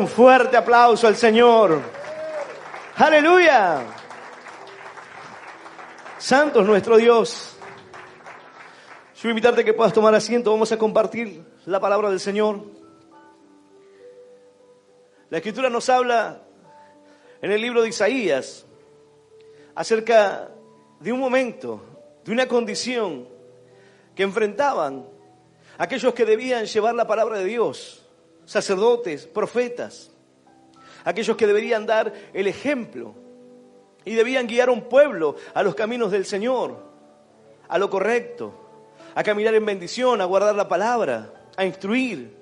un fuerte aplauso al Señor. ¡Aleluya! Santo es nuestro Dios. Yo voy a invitarte a que puedas tomar asiento. Vamos a compartir la palabra del Señor. La Escritura nos habla en el libro de Isaías acerca de un momento, de una condición que enfrentaban aquellos que debían llevar la palabra de Dios, sacerdotes, profetas, aquellos que deberían dar el ejemplo y debían guiar a un pueblo a los caminos del Señor, a lo correcto, a caminar en bendición, a guardar la palabra, a instruir.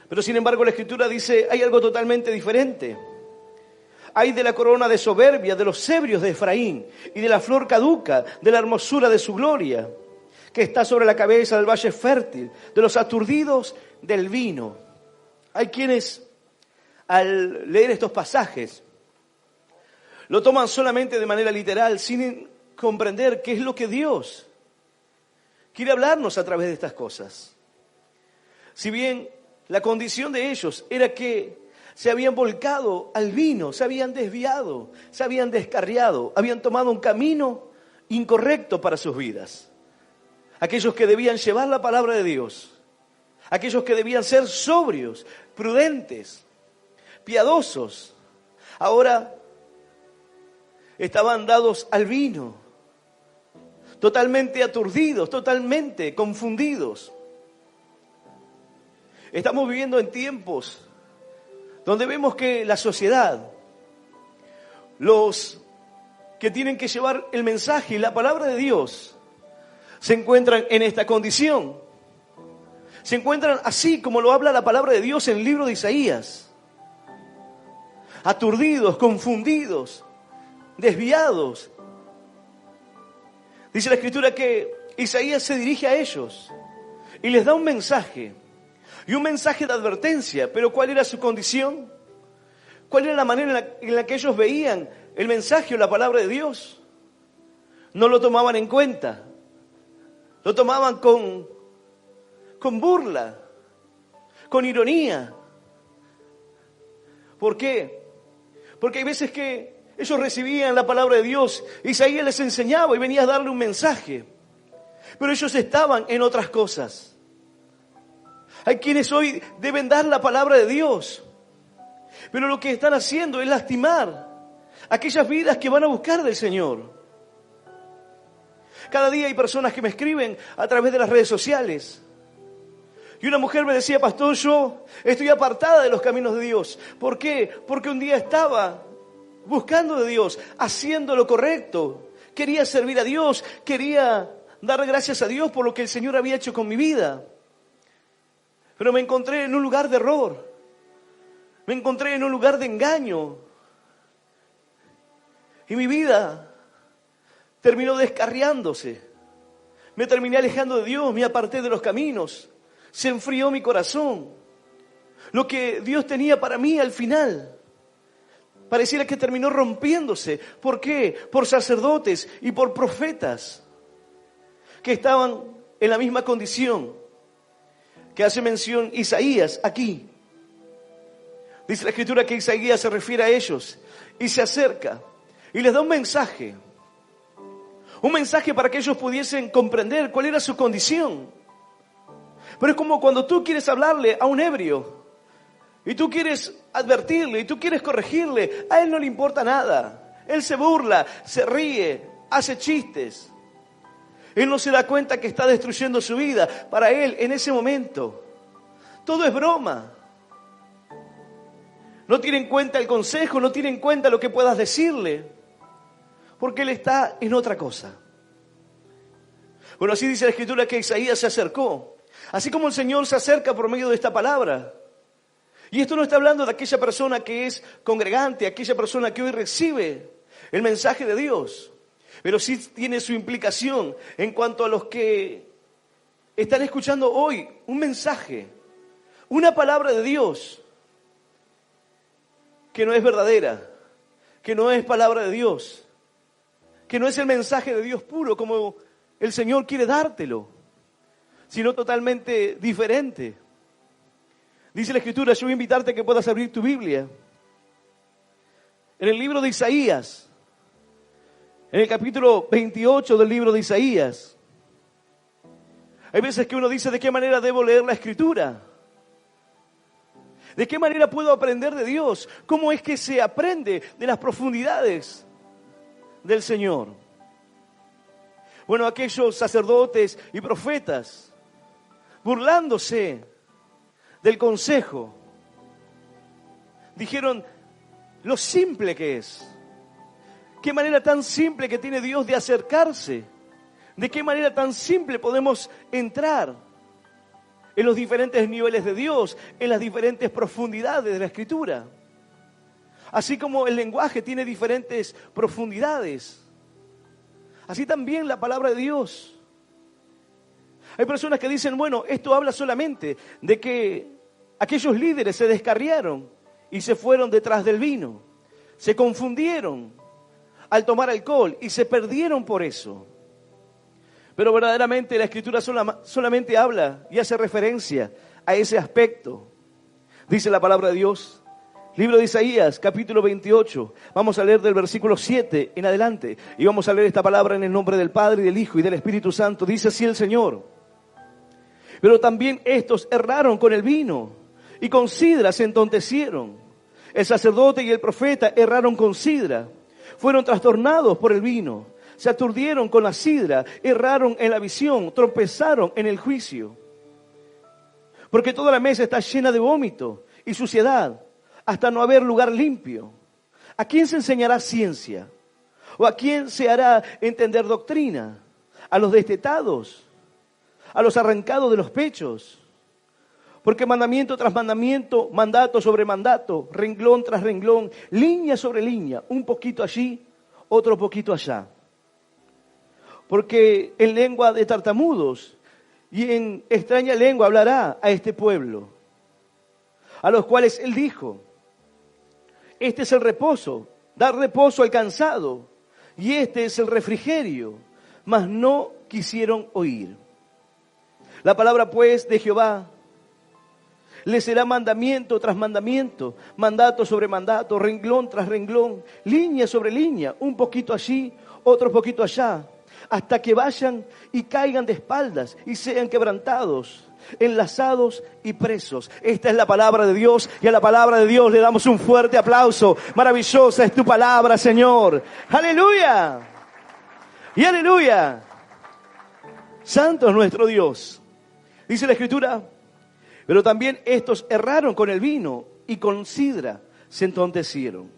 Pero sin embargo la Escritura dice, hay algo totalmente diferente. Hay de la corona de soberbia, de los cebrios de Efraín y de la flor caduca, de la hermosura de su gloria, que está sobre la cabeza del valle fértil, de los aturdidos del vino. Hay quienes, al leer estos pasajes, lo toman solamente de manera literal, sin comprender qué es lo que Dios quiere hablarnos a través de estas cosas. Si bien la condición de ellos era que se habían volcado al vino, se habían desviado, se habían descarriado, habían tomado un camino incorrecto para sus vidas. Aquellos que debían llevar la palabra de Dios, aquellos que debían ser sobrios, prudentes, piadosos, ahora estaban dados al vino, totalmente aturdidos, totalmente confundidos. Estamos viviendo en tiempos donde vemos que la sociedad, los que tienen que llevar el mensaje y la palabra de Dios, se encuentran en esta condición. Se encuentran así como lo habla la palabra de Dios en el libro de Isaías. Aturdidos, confundidos, desviados. Dice la Escritura que Isaías se dirige a ellos y les da un mensaje. Y un mensaje de advertencia. Pero ¿cuál era su condición? ¿Cuál era la manera en la que ellos veían el mensaje o la palabra de Dios? No lo tomaban en cuenta. Lo tomaban con burla, con ironía. ¿Por qué? Porque hay veces que ellos recibían la palabra de Dios, Isaías les enseñaba y venía a darle un mensaje, pero ellos estaban en otras cosas. Hay quienes hoy deben dar la palabra de Dios, pero lo que están haciendo es lastimar aquellas vidas que van a buscar del Señor. Cada día hay personas que me escriben a través de las redes sociales. Y una mujer me decía, pastor, yo estoy apartada de los caminos de Dios. ¿Por qué? Porque un día estaba buscando de Dios, haciendo lo correcto. Quería servir a Dios, quería dar gracias a Dios por lo que el Señor había hecho con mi vida. Pero me encontré en un lugar de error. Me encontré en un lugar de engaño. Y mi vida terminó descarriándose. Me terminé alejando de Dios, me aparté de los caminos. Se enfrió mi corazón. Lo que Dios tenía para mí al final pareciera que terminó rompiéndose. ¿Por qué? Por sacerdotes y por profetas que estaban en la misma condición que hace mención Isaías aquí. Dice la Escritura que Isaías se refiere a ellos y se acerca y les da un mensaje. Un mensaje para que ellos pudiesen comprender cuál era su condición. Pero es como cuando tú quieres hablarle a un ebrio y tú quieres advertirle y tú quieres corregirle. A él no le importa nada. Él se burla, se ríe, hace chistes. Él no se da cuenta que está destruyendo su vida. Para él, en ese momento, todo es broma. No tiene en cuenta el consejo, no tiene en cuenta lo que puedas decirle, porque él está en otra cosa. Bueno, así dice la Escritura que Isaías se acercó. Así como el Señor se acerca por medio de esta palabra. Y esto no está hablando de aquella persona que es congregante, aquella persona que hoy recibe el mensaje de Dios. Pero sí tiene su implicación en cuanto a los que están escuchando hoy un mensaje, una palabra de Dios que no es verdadera, que no es palabra de Dios, que no es el mensaje de Dios puro como el Señor quiere dártelo, sino totalmente diferente. Dice la Escritura, yo voy a invitarte a que puedas abrir tu Biblia. En el libro de Isaías, en el capítulo 28 del libro de Isaías, hay veces que uno dice, ¿de qué manera debo leer la Escritura? ¿De qué manera puedo aprender de Dios? ¿Cómo es que se aprende de las profundidades del Señor? Bueno, aquellos sacerdotes y profetas, burlándose del consejo, dijeron lo simple que es. Qué manera tan simple que tiene Dios de acercarse. De qué manera tan simple podemos entrar en los diferentes niveles de Dios, en las diferentes profundidades de la Escritura. Así como el lenguaje tiene diferentes profundidades, así también la palabra de Dios. Hay personas que dicen, bueno, esto habla solamente de que aquellos líderes se descarriaron y se fueron detrás del vino. Se confundieron al tomar alcohol y se perdieron por eso. Pero verdaderamente la Escritura solamente habla y hace referencia a ese aspecto. Dice la palabra de Dios, libro de Isaías, capítulo 28. Vamos a leer del versículo 7 en adelante. Y vamos a leer esta palabra en el nombre del Padre, y del Hijo, y del Espíritu Santo. Dice así el Señor. Pero también estos erraron con el vino, y con sidra se entontecieron. El sacerdote y el profeta erraron con sidra. Fueron trastornados por el vino. Se aturdieron con la sidra, erraron en la visión, tropezaron en el juicio. Porque toda la mesa está llena de vómito y suciedad, hasta no haber lugar limpio. ¿A quién se enseñará ciencia? ¿O a quién se hará entender doctrina? ¿A los destetados? ¿A los arrancados de los pechos? Porque mandamiento tras mandamiento, mandato sobre mandato, renglón tras renglón, línea sobre línea, un poquito allí, otro poquito allá. Porque en lengua de tartamudos y en extraña lengua hablará a este pueblo, a los cuales él dijo, este es el reposo, dar reposo al cansado, y este es el refrigerio, mas no quisieron oír. La palabra pues de Jehová le será mandamiento tras mandamiento, mandato sobre mandato, renglón tras renglón, línea sobre línea, un poquito allí, otro poquito allá, hasta que vayan y caigan de espaldas y sean quebrantados, enlazados y presos. Esta es la palabra de Dios, y a la palabra de Dios le damos un fuerte aplauso. Maravillosa es tu palabra, Señor. ¡Aleluya! Y aleluya. Santo es nuestro Dios. Dice la Escritura, pero también estos erraron con el vino y con sidra se entontecieron.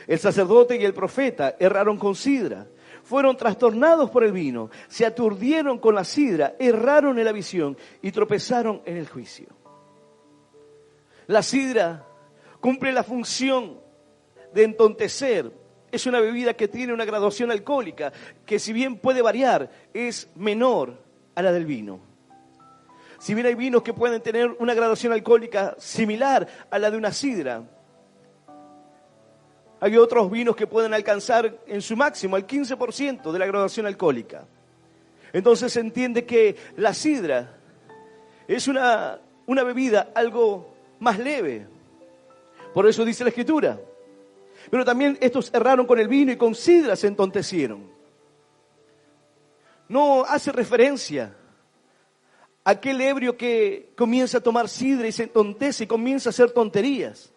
El sacerdote y el profeta erraron con sidra. Fueron trastornados por el vino, se aturdieron con la sidra, erraron en la visión y tropezaron en el juicio. La sidra cumple la función de entontecer. Es una bebida que tiene una graduación alcohólica que, si bien puede variar, es menor a la del vino. Si bien hay vinos que pueden tener una graduación alcohólica similar a la de una sidra, hay otros vinos que pueden alcanzar en su máximo el 15% de la graduación alcohólica. Entonces se entiende que la sidra es una bebida algo más leve. Por eso dice la Escritura. Pero también estos erraron con el vino y con sidra se entontecieron. No hace referencia a aquel ebrio que comienza a tomar sidra y se entontece y comienza a hacer tonterías.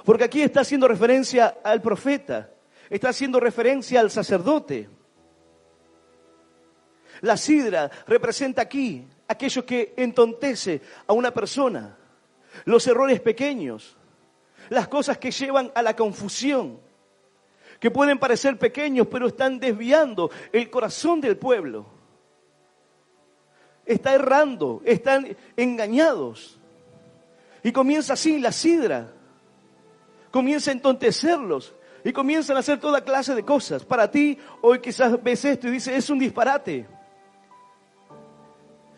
Porque aquí está haciendo referencia al profeta, está haciendo referencia al sacerdote. La sidra representa aquí aquello que entontece a una persona, los errores pequeños, las cosas que llevan a la confusión, que pueden parecer pequeños, pero están desviando el corazón del pueblo. Está errando, están engañados. Y comienza así la sidra. Comienza a entontecerlos y comienzan a hacer toda clase de cosas. Para ti, hoy quizás ves esto y dices, es un disparate.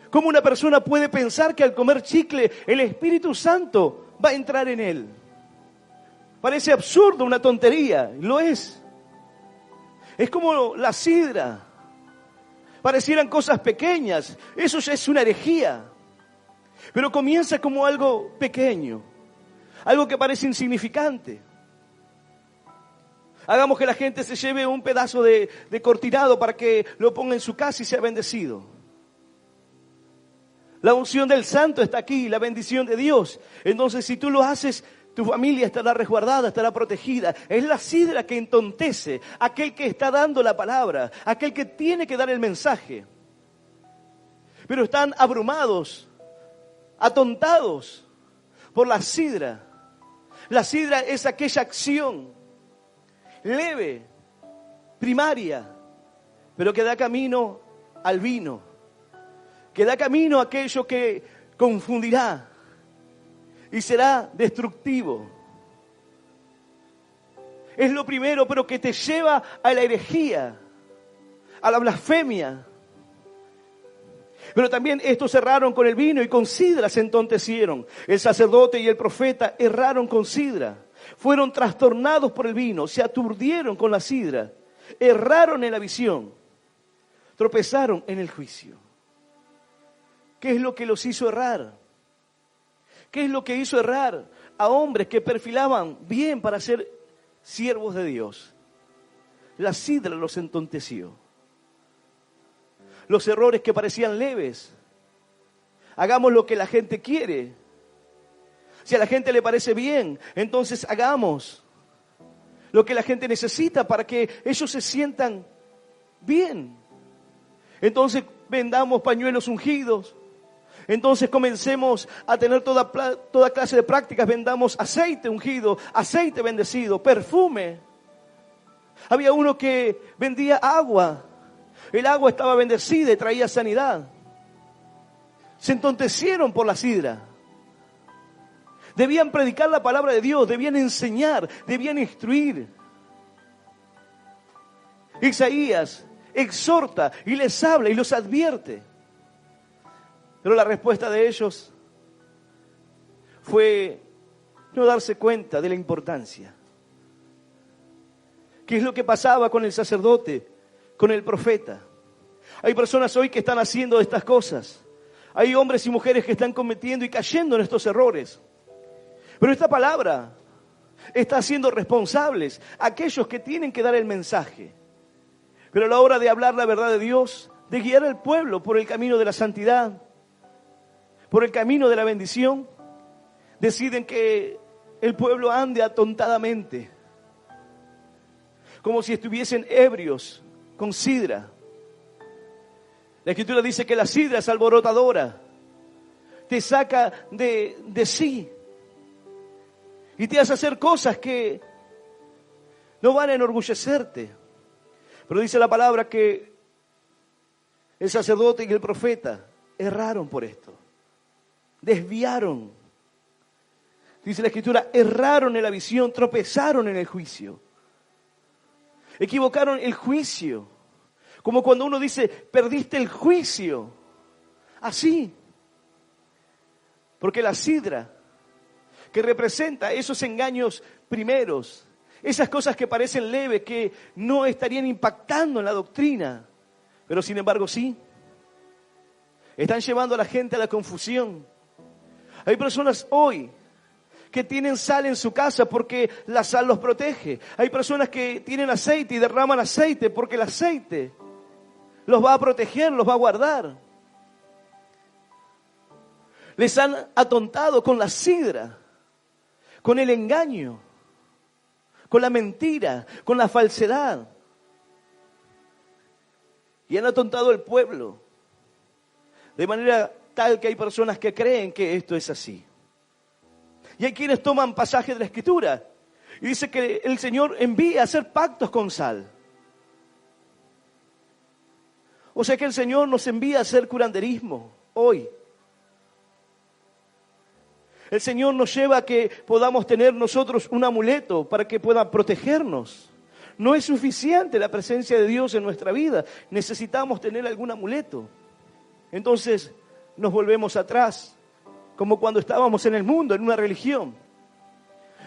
¿Cómo una persona puede pensar que al comer chicle el Espíritu Santo va a entrar en él? Parece absurdo, una tontería, lo es. Es como la sidra. Parecieran cosas pequeñas, eso ya es una herejía. Pero comienza como algo pequeño, algo que parece insignificante. Hagamos que la gente se lleve un pedazo de cortinado para que lo ponga en su casa y sea bendecido. La unción del santo está aquí, la bendición de Dios. Entonces, si tú lo haces, tu familia estará resguardada, estará protegida. Es la sidra que entontece aquel que está dando la palabra, aquel que tiene que dar el mensaje. Pero están abrumados, atontados por la sidra. La sidra es aquella acción leve, primaria, pero que da camino al vino, que da camino a aquello que confundirá y será destructivo. Es lo primero, pero que te lleva a la herejía, a la blasfemia. Pero también estos erraron con el vino y con sidra se entontecieron. El sacerdote y el profeta erraron con sidra. Fueron trastornados por el vino, se aturdieron con la sidra, erraron en la visión, tropezaron en el juicio. ¿Qué es lo que los hizo errar? ¿Qué es lo que hizo errar a hombres que perfilaban bien para ser siervos de Dios? La sidra los entonteció. Los errores que parecían leves. Hagamos lo que la gente quiere. Si a la gente le parece bien, entonces hagamos lo que la gente necesita para que ellos se sientan bien. Entonces vendamos pañuelos ungidos. Entonces comencemos a tener toda clase de prácticas. Vendamos aceite ungido, aceite bendecido, perfume. Había uno que vendía agua. El agua estaba bendecida y traía sanidad. Se entontecieron por la sidra. Debían predicar la palabra de Dios, debían enseñar, debían instruir. Isaías exhorta y les habla y los advierte. Pero la respuesta de ellos fue no darse cuenta de la importancia. ¿Qué es lo que pasaba con el sacerdote, con el profeta? Hay personas hoy que están haciendo estas cosas. Hay hombres y mujeres que están cometiendo y cayendo en estos errores. Pero esta palabra está haciendo responsables a aquellos que tienen que dar el mensaje. Pero a la hora de hablar la verdad de Dios, de guiar al pueblo por el camino de la santidad, por el camino de la bendición, deciden que el pueblo ande atontadamente, como si estuviesen ebrios con sidra. La Escritura dice que la sidra es alborotadora, te saca de sí y te hace hacer cosas que no van a enorgullecerte. Pero dice la palabra que el sacerdote y el profeta erraron por esto, desviaron. Dice la Escritura, erraron en la visión, tropezaron en el juicio. Equivocaron el juicio. Como cuando uno dice, perdiste el juicio. Así. Porque la sidra, que representa esos engaños primeros, esas cosas que parecen leves, que no estarían impactando en la doctrina, pero sin embargo sí, están llevando a la gente a la confusión. Hay personas hoy que tienen sal en su casa porque la sal los protege. Hay personas que tienen aceite y derraman aceite porque el aceite los va a proteger, los va a guardar. Les han atontado con la sidra, con el engaño, con la mentira, con la falsedad. Y han atontado al pueblo de manera tal que hay personas que creen que esto es así. Y hay quienes toman pasajes de la Escritura y dice que el Señor envía a hacer pactos con sal. O sea que el Señor nos envía a hacer curanderismo hoy. El Señor nos lleva a que podamos tener nosotros un amuleto para que pueda protegernos. No es suficiente la presencia de Dios en nuestra vida. Necesitamos tener algún amuleto. Entonces nos volvemos atrás, como cuando estábamos en el mundo, en una religión.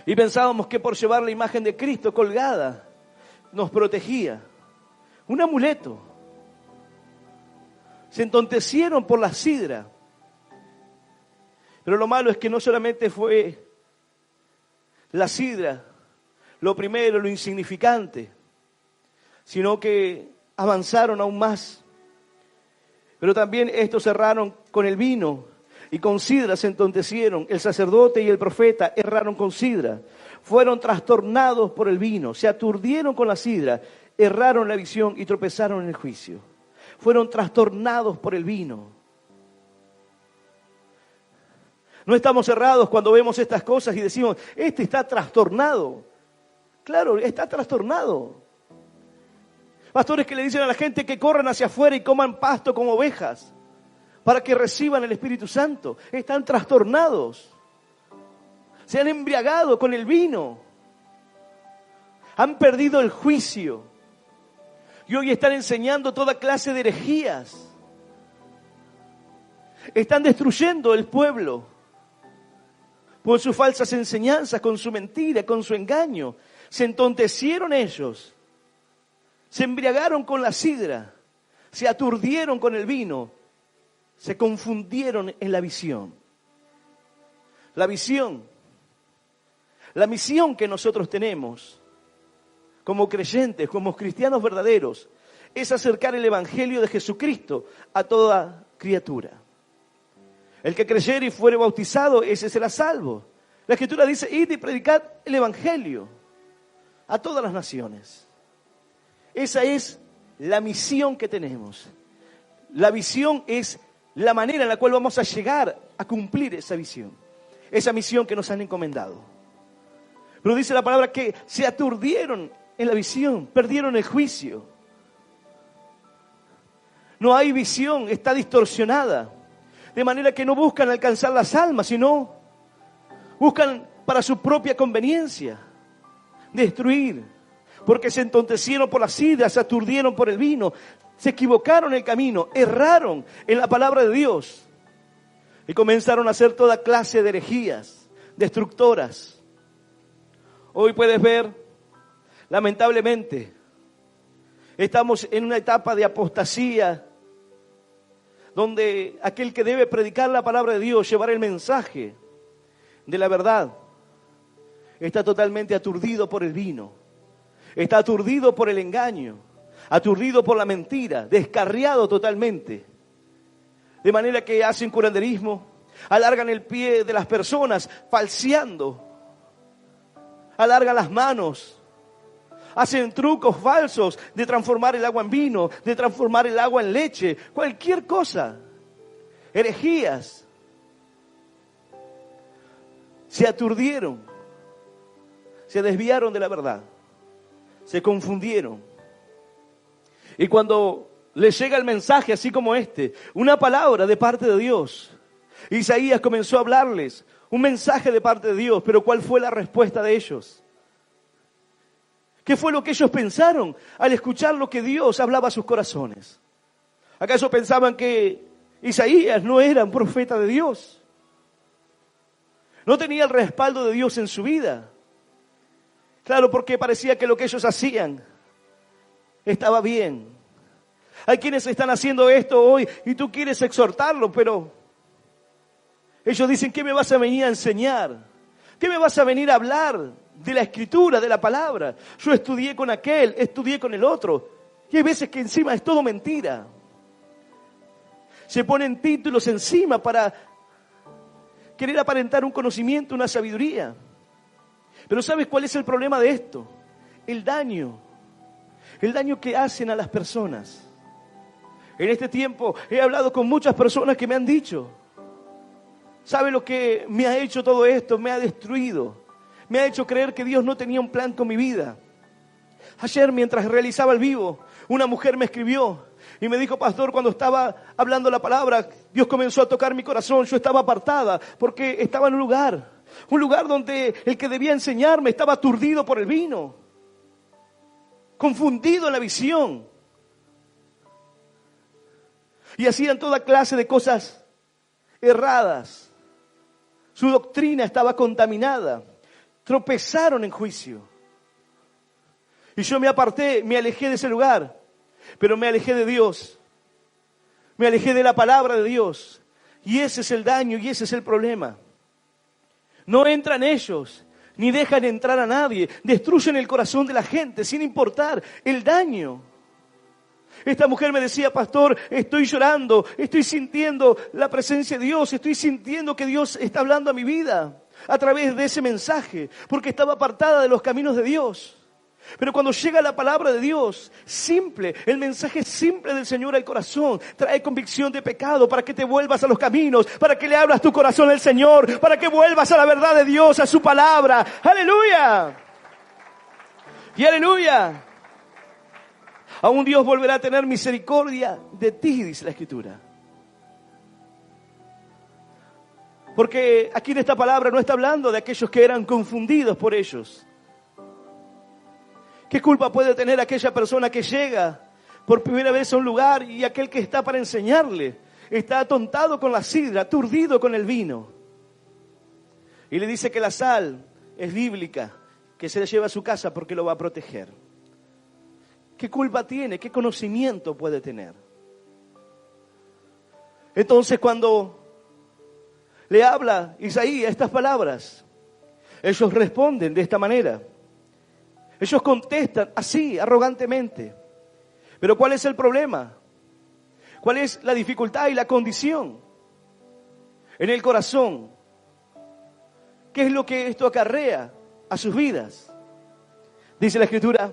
Y pensábamos que por llevar la imagen de Cristo colgada nos protegía. Un amuleto. Se entontecieron por la sidra. Pero lo malo es que no solamente fue la sidra, lo primero, lo insignificante, sino que avanzaron aún más. Pero también estos erraron con el vino y con sidra se entontecieron. El sacerdote y el profeta erraron con sidra. Fueron trastornados por el vino, se aturdieron con la sidra, erraron la visión y tropezaron en el juicio. Fueron trastornados por el vino. No estamos errados cuando vemos estas cosas y decimos, este está trastornado. Claro, está trastornado. Pastores que le dicen a la gente que corran hacia afuera y coman pasto como ovejas para que reciban el Espíritu Santo. Están trastornados. Se han embriagado con el vino. Han perdido el juicio. Y hoy están enseñando toda clase de herejías. Están destruyendo el pueblo por sus falsas enseñanzas, con su mentira, con su engaño. Se entontecieron ellos. Se embriagaron con la sidra. Se aturdieron con el vino. Se confundieron en la visión. La visión. La misión que nosotros tenemos como creyentes, como cristianos verdaderos, es acercar el Evangelio de Jesucristo a toda criatura. El que creyere y fuere bautizado, ese será salvo. La Escritura dice, id y predicad el Evangelio a todas las naciones. Esa es la misión que tenemos. La visión es la manera en la cual vamos a llegar a cumplir esa visión. Esa misión que nos han encomendado. Pero dice la palabra que se aturdieron en la visión, perdieron el juicio. No hay visión, está distorsionada. De manera que no buscan alcanzar las almas, sino buscan para su propia conveniencia destruir. Porque se entontecieron por la sidra, se aturdieron por el vino, se equivocaron en el camino, erraron en la palabra de Dios. Y comenzaron a hacer toda clase de herejías destructoras. Hoy puedes ver, lamentablemente, estamos en una etapa de apostasía, donde aquel que debe predicar la palabra de Dios, llevar el mensaje de la verdad, está totalmente aturdido por el vino, está aturdido por el engaño, aturdido por la mentira, descarriado totalmente. De manera que hacen curanderismo, alargan el pie de las personas, falseando, alargan las manos, hacen trucos falsos de transformar el agua en vino, de transformar el agua en leche, cualquier cosa, herejías. Se aturdieron, se desviaron de la verdad, se confundieron. Y cuando les llega el mensaje así como este, una palabra de parte de Dios, Isaías comenzó a hablarles un mensaje de parte de Dios, pero ¿cuál fue la respuesta de ellos? ¿Qué fue lo que ellos pensaron al escuchar lo que Dios hablaba a sus corazones? ¿Acaso pensaban que Isaías no era un profeta de Dios? No tenía el respaldo de Dios en su vida. Claro, porque parecía que lo que ellos hacían estaba bien. Hay quienes están haciendo esto hoy y tú quieres exhortarlo, pero ellos dicen, ¿qué me vas a venir a enseñar? ¿Qué me vas a venir a hablar de la Escritura, de la palabra? Yo estudié con aquel, estudié con el otro. Y hay veces que encima es todo mentira. Se ponen títulos encima para querer aparentar un conocimiento, una sabiduría. Pero ¿sabes cuál es el problema de esto? El daño que hacen a las personas. En este tiempo he hablado con muchas personas que me han dicho, ¿sabe lo que me ha hecho todo esto? Me ha destruido. Me ha hecho creer que Dios no tenía un plan con mi vida. Ayer, mientras realizaba el vivo, una mujer me escribió y me dijo, pastor, cuando estaba hablando la palabra, Dios comenzó a tocar mi corazón. Yo estaba apartada porque estaba en un lugar donde el que debía enseñarme estaba aturdido por el vino, confundido en la visión. Y hacían toda clase de cosas erradas. Su doctrina estaba contaminada. Tropezaron en juicio. Y yo me aparté, me alejé de ese lugar. Pero me alejé de Dios. Me alejé de la palabra de Dios. Y ese es el daño y ese es el problema. No entran ellos, ni dejan entrar a nadie. Destruyen el corazón de la gente sin importar el daño. Esta mujer me decía: pastor, estoy llorando, estoy sintiendo la presencia de Dios, estoy sintiendo que Dios está hablando a mi vida a través de ese mensaje, porque estaba apartada de los caminos de Dios. Pero cuando llega la palabra de Dios, simple, el mensaje simple del Señor al corazón, trae convicción de pecado para que te vuelvas a los caminos, para que le abras tu corazón al Señor, para que vuelvas a la verdad de Dios, a su palabra. ¡Aleluya! Y aleluya. Aún Dios volverá a tener misericordia de ti, dice la Escritura. Porque aquí en esta palabra no está hablando de aquellos que eran confundidos por ellos. ¿Qué culpa puede tener aquella persona que llega por primera vez a un lugar y aquel que está para enseñarle está atontado con la sidra, aturdido con el vino? Y le dice que la sal es bíblica, que se la lleva a su casa porque lo va a proteger. ¿Qué culpa tiene? ¿Qué conocimiento puede tener? Entonces, cuando le habla Isaías estas palabras, ellos responden de esta manera. Ellos contestan así, arrogantemente. Pero ¿cuál es el problema? ¿Cuál es la dificultad y la condición? En el corazón. ¿Qué es lo que esto acarrea a sus vidas? Dice la Escritura: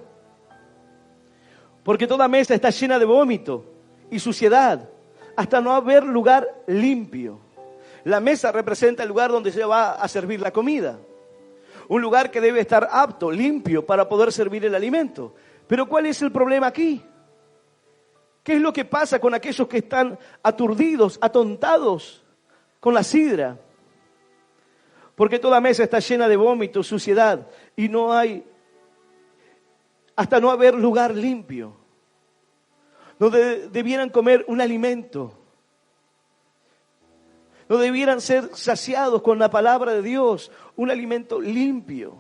porque toda mesa está llena de vómito y suciedad, hasta no haber lugar limpio. La mesa representa el lugar donde se va a servir la comida. Un lugar que debe estar apto, limpio, para poder servir el alimento. Pero ¿cuál es el problema aquí? ¿Qué es lo que pasa con aquellos que están aturdidos, atontados con la sidra? Porque toda mesa está llena de vómito, suciedad, y no hay, hasta no haber lugar limpio, donde debieran comer un alimento, no debieran ser saciados con la palabra de Dios, un alimento limpio.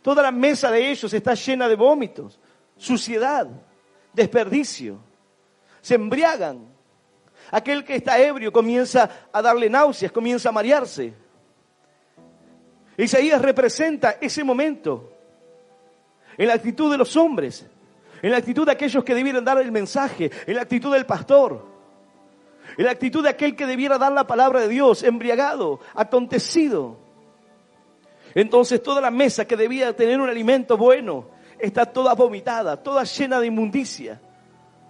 Toda la mesa de ellos está llena de vómitos, suciedad, desperdicio. Se embriagan. Aquel que está ebrio comienza a darle náuseas, comienza a marearse. Isaías representa ese momento en la actitud de los hombres, en la actitud de aquellos que debieran dar el mensaje, en la actitud del pastor. En la actitud de aquel que debiera dar la palabra de Dios, embriagado, atontecido. Entonces toda la mesa que debía tener un alimento bueno, está toda vomitada, toda llena de inmundicia,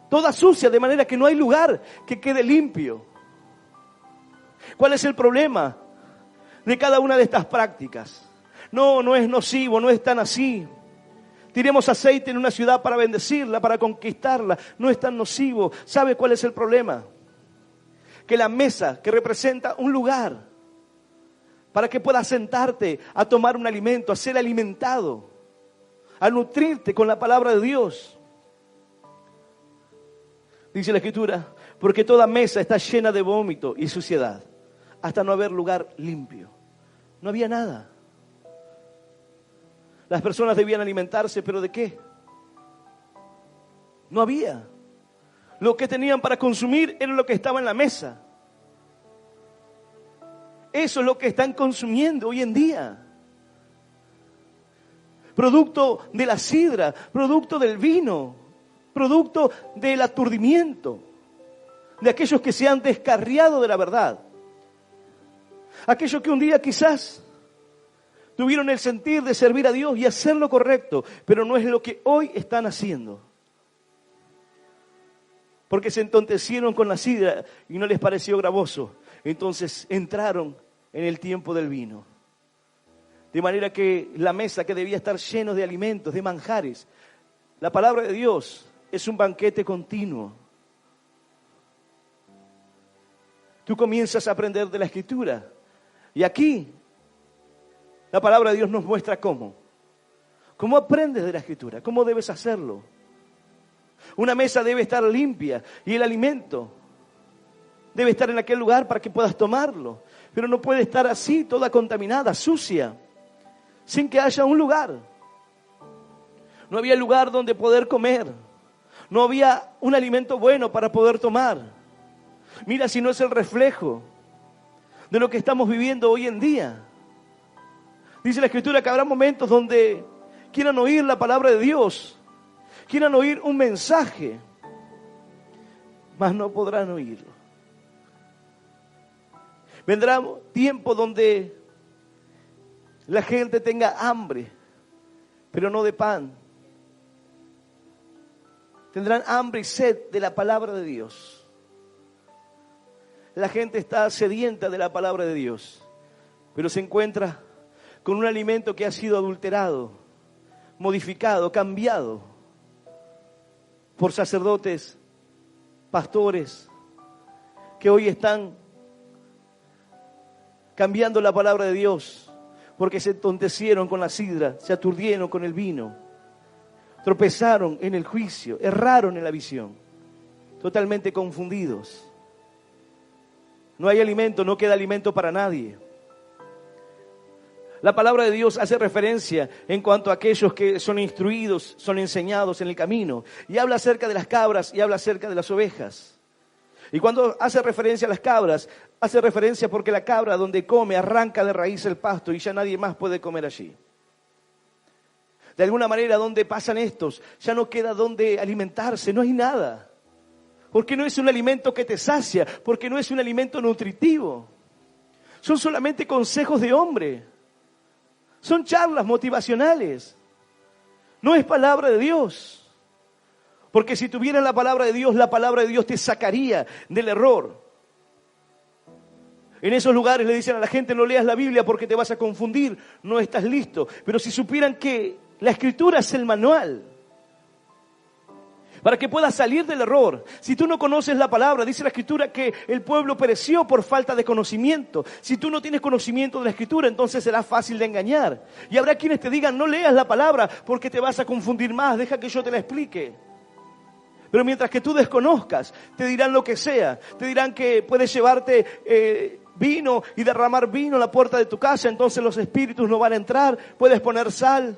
toda sucia, de manera que no hay lugar que quede limpio. ¿Cuál es el problema de cada una de estas prácticas? No es nocivo, no es tan así. Tiremos aceite en una ciudad para bendecirla, para conquistarla, no es tan nocivo. ¿Sabe cuál es el problema? Que la mesa, que representa un lugar para que puedas sentarte a tomar un alimento, a ser alimentado, a nutrirte con la palabra de Dios. Dice la Escritura: porque toda mesa está llena de vómito y suciedad, hasta no haber lugar limpio. No había nada. Las personas debían alimentarse, ¿pero de qué? No había. Lo que tenían para consumir era lo que estaba en la mesa. Eso es lo que están consumiendo hoy en día. Producto de la sidra, producto del vino, producto del aturdimiento de aquellos que se han descarriado de la verdad. Aquellos que un día quizás tuvieron el sentir de servir a Dios y hacer lo correcto, pero no es lo que hoy están haciendo. Porque se entontecieron con la sidra y no les pareció gravoso. Entonces entraron en el tiempo del vino. De manera que la mesa que debía estar llena de alimentos, de manjares, la palabra de Dios es un banquete continuo. Tú comienzas a aprender de la Escritura. Y aquí la palabra de Dios nos muestra cómo. ¿Cómo aprendes de la Escritura? ¿Cómo debes hacerlo? Una mesa debe estar limpia y el alimento debe estar en aquel lugar para que puedas tomarlo. Pero no puede estar así, toda contaminada, sucia, sin que haya un lugar. No había lugar donde poder comer. No había un alimento bueno para poder tomar. Mira si no es el reflejo de lo que estamos viviendo hoy en día. Dice la Escritura que habrá momentos donde quieran oír la palabra de Dios, quieran oír un mensaje, mas no podrán oírlo. Vendrá tiempo donde la gente tenga hambre, pero no de pan. Tendrán hambre y sed de la palabra de Dios. La gente está sedienta de la palabra de Dios, pero se encuentra con un alimento que ha sido adulterado, modificado, cambiado por sacerdotes, pastores, que hoy están cambiando la palabra de Dios, porque se entontecieron con la sidra, se aturdieron con el vino, tropezaron en el juicio, erraron en la visión, totalmente confundidos. No hay alimento, no queda alimento para nadie. La palabra de Dios hace referencia en cuanto a aquellos que son instruidos, son enseñados en el camino, y habla acerca de las cabras y habla acerca de las ovejas. Y cuando hace referencia a las cabras, hace referencia porque la cabra donde come arranca de raíz el pasto y ya nadie más puede comer allí. De alguna manera, donde pasan estos, ya no queda donde alimentarse, no hay nada. Porque no es un alimento que te sacia, porque no es un alimento nutritivo. Son solamente consejos de hombre. Son charlas motivacionales. No es palabra de Dios. Porque si tuvieras la palabra de Dios te sacaría del error. En esos lugares le dicen a la gente: no leas la Biblia porque te vas a confundir, no estás listo. Pero si supieran que la Escritura es el manual para que puedas salir del error. Si tú no conoces la palabra, dice la Escritura que el pueblo pereció por falta de conocimiento. Si tú no tienes conocimiento de la Escritura, entonces será fácil de engañar. Y habrá quienes te digan: no leas la palabra porque te vas a confundir más, deja que yo te la explique. Pero mientras que tú desconozcas, te dirán lo que sea. Te dirán que puedes llevarte vino y derramar vino a la puerta de tu casa, entonces los espíritus no van a entrar. Puedes poner sal,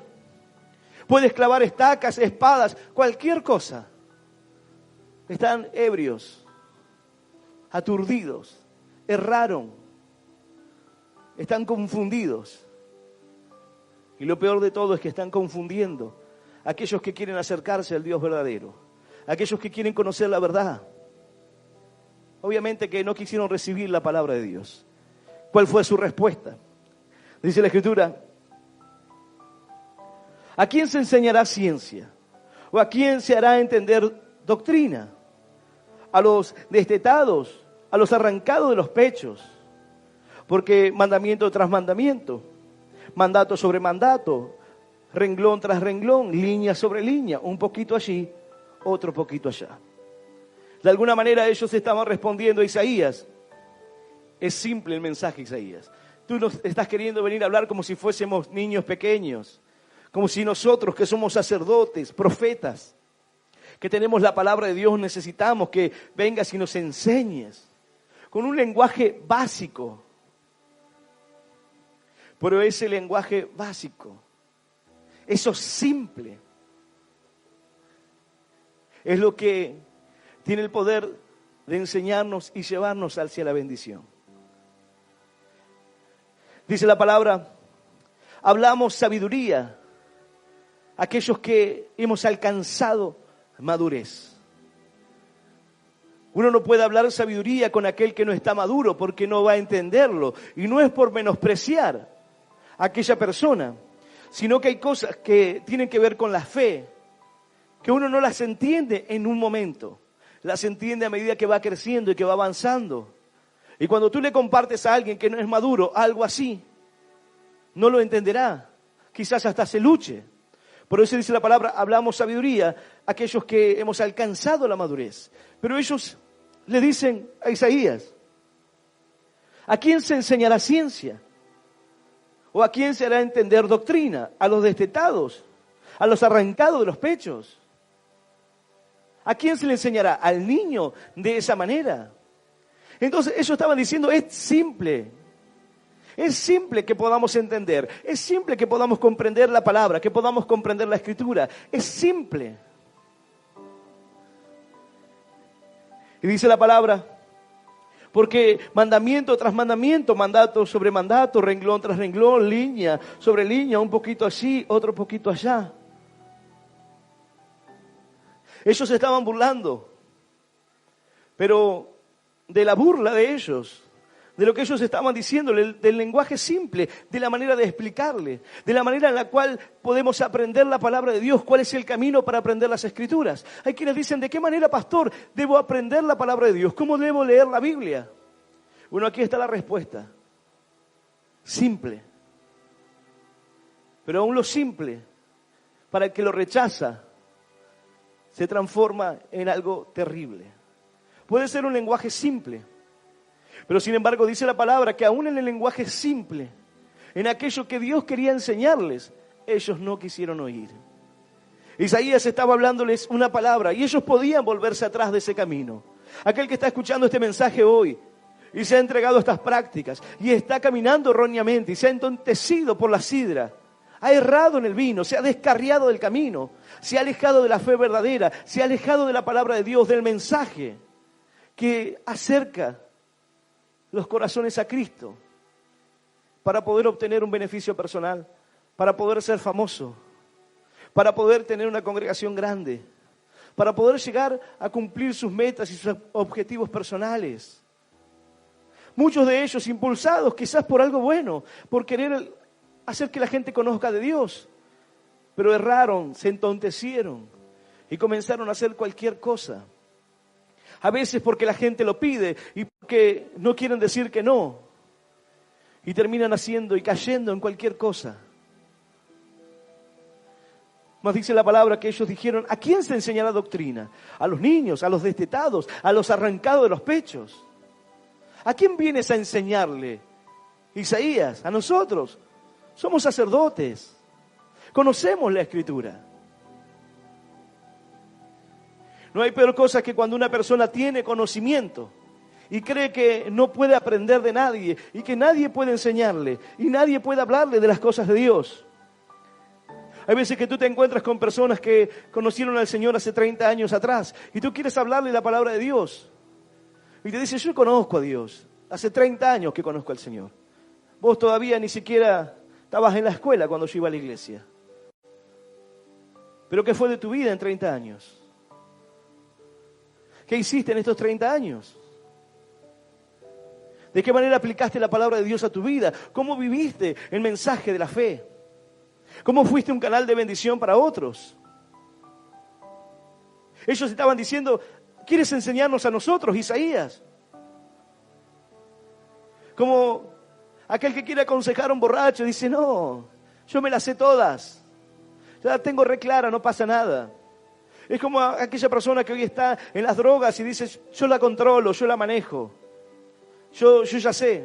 puedes clavar estacas, espadas, cualquier cosa. Están ebrios, aturdidos, erraron, están confundidos. Y lo peor de todo es que están confundiendo a aquellos que quieren acercarse al Dios verdadero. Aquellos que quieren conocer la verdad. Obviamente que no quisieron recibir la palabra de Dios. ¿Cuál fue su respuesta? Dice la Escritura: ¿a quién se enseñará ciencia? ¿O a quién se hará entender doctrina? A los destetados, a los arrancados de los pechos. Porque mandamiento tras mandamiento, mandato sobre mandato, renglón tras renglón, línea sobre línea, un poquito allí, otro poquito allá. De alguna manera ellos estaban respondiendo a Isaías. Es simple el mensaje, Isaías. Tú nos estás queriendo venir a hablar como si fuésemos niños pequeños, como si nosotros que somos sacerdotes, profetas, que tenemos la palabra de Dios, necesitamos que vengas y nos enseñes con un lenguaje básico. Pero ese lenguaje básico, eso simple, es lo que tiene el poder de enseñarnos y llevarnos hacia la bendición. Dice la palabra: hablamos sabiduría a aquellos que hemos alcanzado madurez. Uno no puede hablar sabiduría con aquel que no está maduro porque no va a entenderlo. Y no es por menospreciar a aquella persona, sino que hay cosas que tienen que ver con la fe, que uno no las entiende en un momento, las entiende a medida que va creciendo y que va avanzando. Y cuando tú le compartes a alguien que no es maduro algo así, no lo entenderá, quizás hasta se luche. Por eso dice la palabra: hablamos sabiduría a aquellos que hemos alcanzado la madurez. Pero ellos le dicen a Isaías: ¿a quién se enseñará ciencia? ¿O a quién se hará entender doctrina? ¿A los destetados? ¿A los arrancados de los pechos? ¿A quién se le enseñará? ¿Al niño de esa manera? Entonces ellos estaban diciendo: es simple. Es simple que podamos entender. Es simple que podamos comprender la palabra, que podamos comprender la Escritura. Es simple. Y dice la palabra: Porque mandamiento tras mandamiento, mandato sobre mandato, renglón tras renglón, línea sobre línea, un poquito allí, otro poquito allá. Ellos se estaban burlando, pero de la burla de ellos, de lo que ellos estaban diciendo, del lenguaje simple, de la manera de explicarle, de la manera en la cual podemos aprender la palabra de Dios, cuál es el camino para aprender las Escrituras. Hay quienes dicen, ¿de qué manera, pastor, debo aprender la palabra de Dios? ¿Cómo debo leer la Biblia? Bueno, aquí está la respuesta. Simple. Pero aún lo simple, para el que lo rechaza, se transforma en algo terrible. Puede ser un lenguaje simple, pero sin embargo dice la palabra que aún en el lenguaje simple, en aquello que Dios quería enseñarles, ellos no quisieron oír. Isaías estaba hablándoles una palabra y ellos podían volverse atrás de ese camino. Aquel que está escuchando este mensaje hoy y se ha entregado a estas prácticas y está caminando erróneamente y se ha entontecido por la sidra, ha errado en el vino, se ha descarriado del camino, se ha alejado de la fe verdadera, se ha alejado de la palabra de Dios, del mensaje que acerca los corazones a Cristo para poder obtener un beneficio personal, para poder ser famoso, para poder tener una congregación grande, para poder llegar a cumplir sus metas y sus objetivos personales. Muchos de ellos impulsados quizás por algo bueno, por querer hacer que la gente conozca de Dios, pero erraron, se entontecieron y comenzaron a hacer cualquier cosa. A veces porque la gente lo pide y porque no quieren decir que no. Y terminan haciendo y cayendo en cualquier cosa. Nos dice la palabra que ellos dijeron, ¿a quién se enseña la doctrina? A los niños, a los destetados, a los arrancados de los pechos. ¿A quién vienes a enseñarle? Isaías, a nosotros. Somos sacerdotes. Conocemos la Escritura. No hay peor cosa que cuando una persona tiene conocimiento y cree que no puede aprender de nadie y que nadie puede enseñarle y nadie puede hablarle de las cosas de Dios. Hay veces que tú te encuentras con personas que conocieron al Señor hace 30 años atrás y tú quieres hablarle la palabra de Dios. Y te dice, yo conozco a Dios, hace 30 años que conozco al Señor. Vos todavía ni siquiera estabas en la escuela cuando yo iba a la iglesia. ¿Pero qué fue de tu vida en 30 años? ¿Qué hiciste en estos 30 años? ¿De qué manera aplicaste la palabra de Dios a tu vida? ¿Cómo viviste el mensaje de la fe? ¿Cómo fuiste un canal de bendición para otros? Ellos estaban diciendo, ¿quieres enseñarnos a nosotros, Isaías? Como aquel que quiere aconsejar a un borracho dice, no, yo me las sé todas. Ya la tengo re clara, no pasa nada. Es como aquella persona que hoy está en las drogas y dice, yo la controlo, yo la manejo, yo ya sé.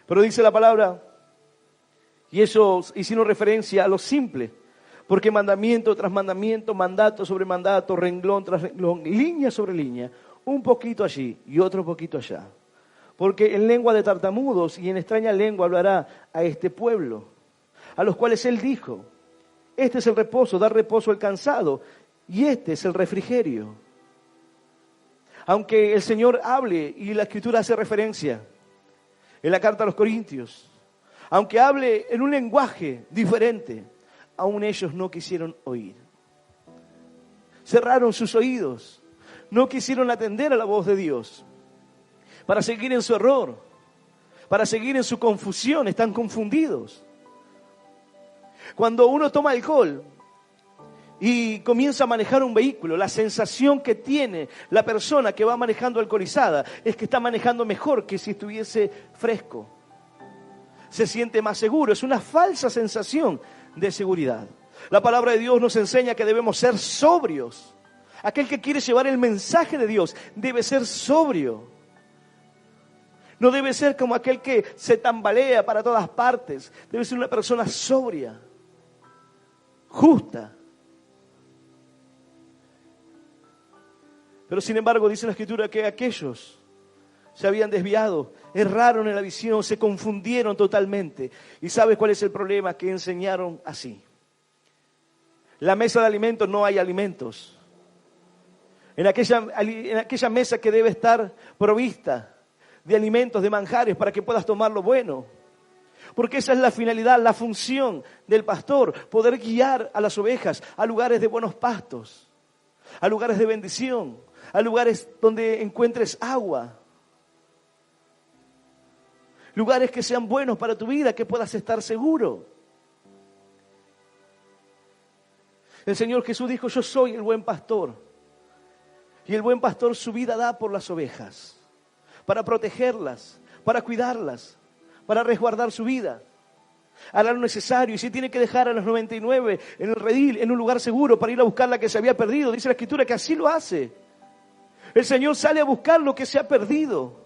Pero dice la palabra, y ellos hicieron referencia a lo simple, porque mandamiento tras mandamiento, mandato sobre mandato, renglón tras renglón, línea sobre línea, un poquito allí y otro poquito allá. Porque en lengua de tartamudos y en extraña lengua hablará a este pueblo, a los cuales él dijo, este es el reposo, dar reposo al cansado, y este es el refrigerio. Aunque el Señor hable, y la Escritura hace referencia en la carta a los Corintios, aunque hable en un lenguaje diferente, aún ellos no quisieron oír. Cerraron sus oídos, no quisieron atender a la voz de Dios, para seguir en su error, para seguir en su confusión, están confundidos. Cuando uno toma alcohol y comienza a manejar un vehículo, la sensación que tiene la persona que va manejando alcoholizada es que está manejando mejor que si estuviese fresco. Se siente más seguro, es una falsa sensación de seguridad. La palabra de Dios nos enseña que debemos ser sobrios. Aquel que quiere llevar el mensaje de Dios debe ser sobrio. No debe ser como aquel que se tambalea para todas partes. Debe ser una persona sobria, justa. Pero sin embargo dice la Escritura que aquellos se habían desviado, erraron en la visión, se confundieron totalmente. ¿Y sabes cuál es el problema? Que enseñaron así. La mesa de alimentos no hay alimentos. en aquella mesa que debe estar provista de alimentos, de manjares, para que puedas tomar lo bueno. Porque esa es la finalidad, la función del pastor, poder guiar a las ovejas a lugares de buenos pastos, a lugares de bendición, a lugares donde encuentres agua, lugares que sean buenos para tu vida, que puedas estar seguro. El Señor Jesús dijo: yo soy el buen pastor, y el buen pastor su vida da por las ovejas, para protegerlas, para cuidarlas, para resguardar su vida. Hará lo necesario, y si tiene que dejar a los 99 en el redil, en un lugar seguro, para ir a buscar la que se había perdido, dice la Escritura que así lo hace. El Señor sale a buscar lo que se ha perdido.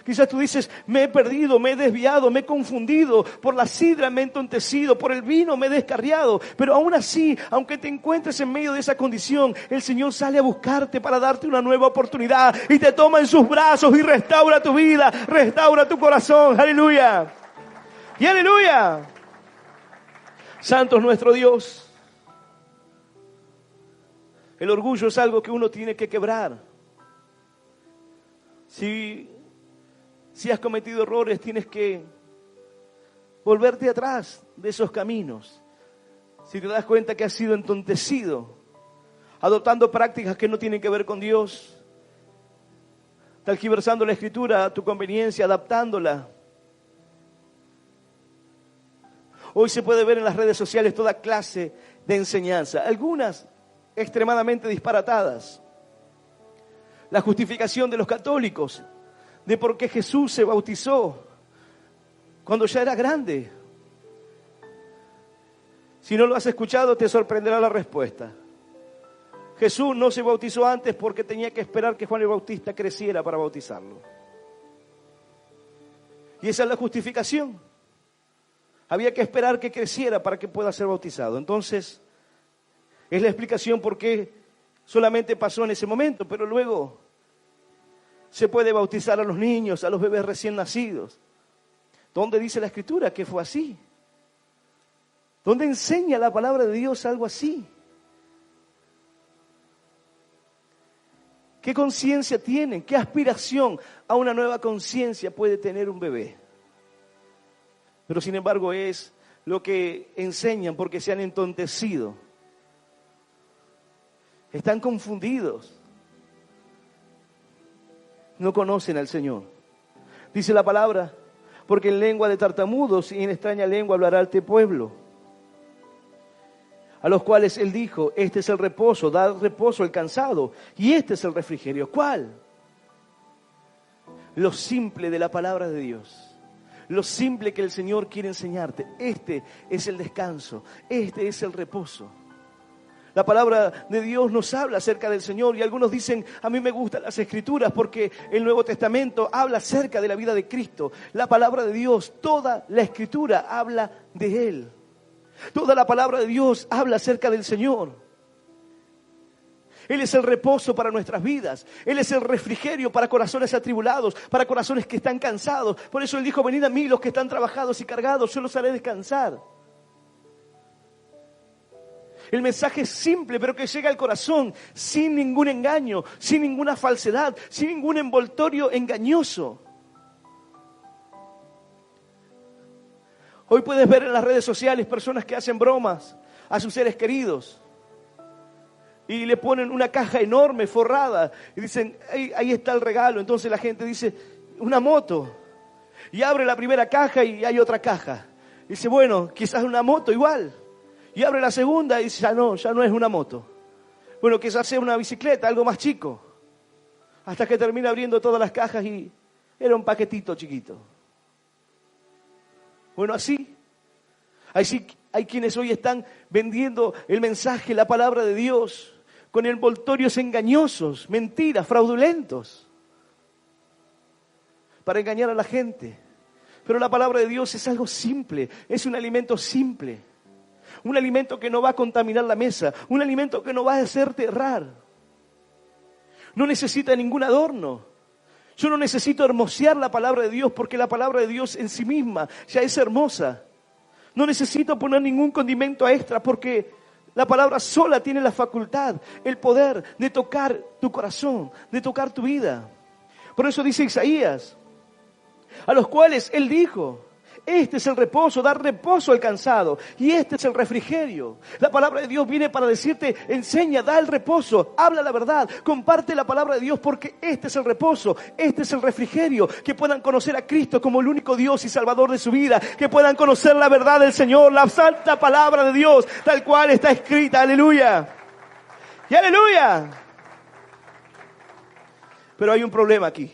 Quizás tú dices: me he perdido, me he desviado, me he confundido, por la sidra me he entontecido, por el vino me he descarriado. Pero aún así, aunque te encuentres en medio de esa condición, el Señor sale a buscarte para darte una nueva oportunidad y te toma en sus brazos y restaura tu vida, restaura tu corazón. ¡Aleluya! ¡Y aleluya! Santo es nuestro Dios. El orgullo es algo que uno tiene que quebrar. Si has cometido errores, tienes que volverte atrás de esos caminos. Si te das cuenta que has sido entontecido, adoptando prácticas que no tienen que ver con Dios, tergiversando la Escritura a tu conveniencia, adaptándola. Hoy se puede ver en las redes sociales toda clase de enseñanza, algunas extremadamente disparatadas. La justificación de los católicos de por qué Jesús se bautizó cuando ya era grande. Si no lo has escuchado, te sorprenderá la respuesta. Jesús no se bautizó antes porque tenía que esperar que Juan el Bautista creciera para bautizarlo. Y esa es la justificación. Había que esperar que creciera para que pueda ser bautizado. Entonces, es la explicación por qué solamente pasó en ese momento, pero luego se puede bautizar a los niños, a los bebés recién nacidos. ¿Dónde dice la Escritura que fue así? ¿Dónde enseña la palabra de Dios algo así? ¿Qué conciencia tienen? ¿Qué aspiración a una nueva conciencia puede tener un bebé? Pero sin embargo es lo que enseñan porque se han entontecido. Están confundidos. No conocen al Señor. Dice la palabra: porque en lengua de tartamudos y en extraña lengua hablará este pueblo. A los cuales Él dijo: este es el reposo, da reposo al cansado, y este es el refrigerio. ¿Cuál? Lo simple de la palabra de Dios. Lo simple que el Señor quiere enseñarte. Este es el descanso, este es el reposo. La palabra de Dios nos habla acerca del Señor, y algunos dicen: a mí me gustan las Escrituras porque el Nuevo Testamento habla acerca de la vida de Cristo. La palabra de Dios, toda la Escritura habla de Él. Toda la palabra de Dios habla acerca del Señor. Él es el reposo para nuestras vidas. Él es el refrigerio para corazones atribulados, para corazones que están cansados. Por eso Él dijo: venid a mí los que están trabajados y cargados, yo los haré descansar. El mensaje es simple, pero que llega al corazón sin ningún engaño, sin ninguna falsedad, sin ningún envoltorio engañoso. Hoy puedes ver en las redes sociales personas que hacen bromas a sus seres queridos y le ponen una caja enorme, forrada, y dicen: ahí está el regalo. Entonces la gente dice: una moto. Y abre la primera caja y hay otra caja. Y dice: bueno, quizás una moto igual. Y abre la segunda y dice: ya no es una moto. Bueno, quizás sea una bicicleta, algo más chico. Hasta que termina abriendo todas las cajas y era un paquetito chiquito. Bueno, así hay quienes hoy están vendiendo el mensaje, la palabra de Dios, con envoltorios engañosos, mentiras, fraudulentos, para engañar a la gente. Pero la palabra de Dios es algo simple, es un alimento simple. Un alimento que no va a contaminar la mesa, un alimento que no va a hacerte errar. No necesita ningún adorno. Yo no necesito hermosear la palabra de Dios porque la palabra de Dios en sí misma ya es hermosa. No necesito poner ningún condimento extra porque La palabra sola tiene la facultad, el poder de tocar tu corazón, de tocar tu vida. Por eso dice Isaías, a los cuales Él dijo, este es el reposo, dar reposo al cansado, y este es el refrigerio. La palabra de Dios viene para decirte, enseña, da el reposo, habla la verdad, comparte la palabra de Dios, porque este es el reposo, este es el refrigerio, que puedan conocer a Cristo como el único Dios y Salvador de su vida, que puedan conocer la verdad del Señor, la santa palabra de Dios, tal cual está escrita, aleluya, y aleluya. Pero hay un problema aquí,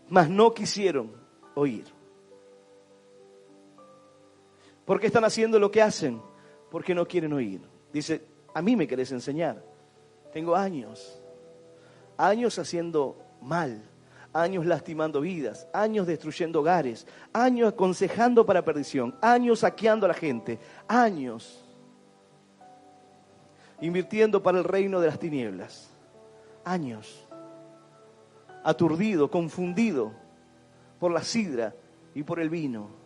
mas no quisieron oír. ¿Por qué están haciendo lo que hacen? Porque no quieren oír. Dice, a mí me querés enseñar. Tengo años haciendo mal, años lastimando vidas, años destruyendo hogares, años aconsejando para perdición, años saqueando a la gente, años invirtiendo para el reino de las tinieblas, años aturdido, confundido por la sidra y por el vino.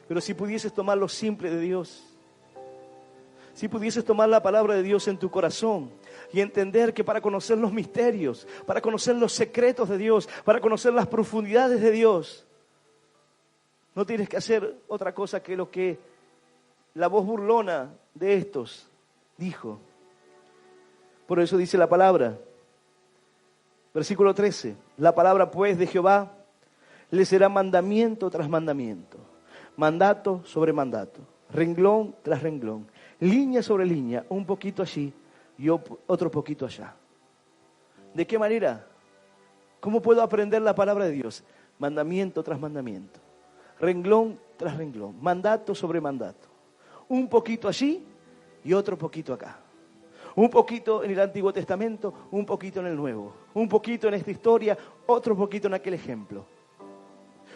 Pero si pudieses tomar lo simple de Dios, si pudieses tomar la palabra de Dios en tu corazón y entender que para conocer los misterios, para conocer los secretos de Dios, para conocer las profundidades de Dios, no tienes que hacer otra cosa que lo que la voz burlona de estos dijo. Por eso dice la palabra, versículo 13, la palabra pues de Jehová le será mandamiento tras mandamiento, mandato sobre mandato, renglón tras renglón, línea sobre línea, un poquito allí y otro poquito allá. ¿De qué manera? ¿Cómo puedo aprender la palabra de Dios? Mandamiento tras mandamiento, renglón tras renglón, mandato sobre mandato, un poquito allí y otro poquito acá. Un poquito en el Antiguo Testamento, un poquito en el Nuevo, un poquito en esta historia, otro poquito en aquel ejemplo.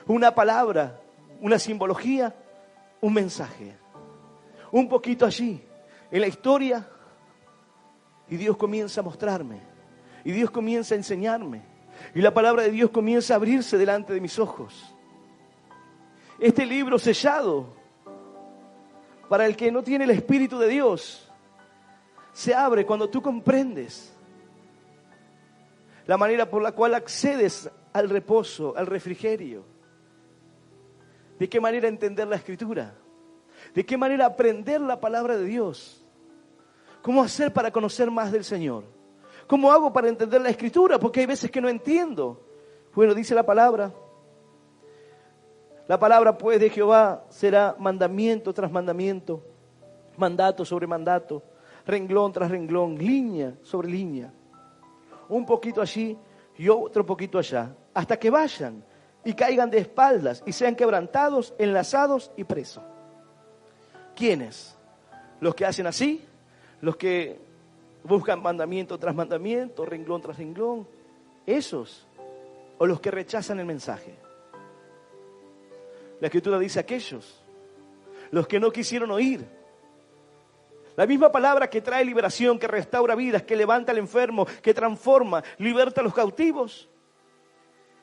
Una palabra, una simbología, un mensaje. Un poquito allí, en la historia, y Dios comienza a mostrarme, y Dios comienza a enseñarme, y la palabra de Dios comienza a abrirse delante de mis ojos. Este libro sellado, para el que no tiene el Espíritu de Dios, se abre cuando tú comprendes la manera por la cual accedes al reposo, al refrigerio. ¿De qué manera entender la Escritura? ¿De qué manera aprender la palabra de Dios? ¿Cómo hacer para conocer más del Señor? ¿Cómo hago para entender la Escritura? Porque hay veces que no entiendo. Bueno, dice la palabra pues de Jehová será mandamiento tras mandamiento, mandato sobre mandato, renglón tras renglón, línea sobre línea. Un poquito allí y otro poquito allá, hasta que vayan y caigan de espaldas y sean quebrantados, enlazados y presos. ¿Quiénes? Los que hacen así, los que buscan mandamiento tras mandamiento, renglón tras renglón, esos, o los que rechazan el mensaje. La Escritura dice aquellos, los que no quisieron oír. La misma palabra que trae liberación, que restaura vidas, que levanta al enfermo, que transforma, liberta a los cautivos,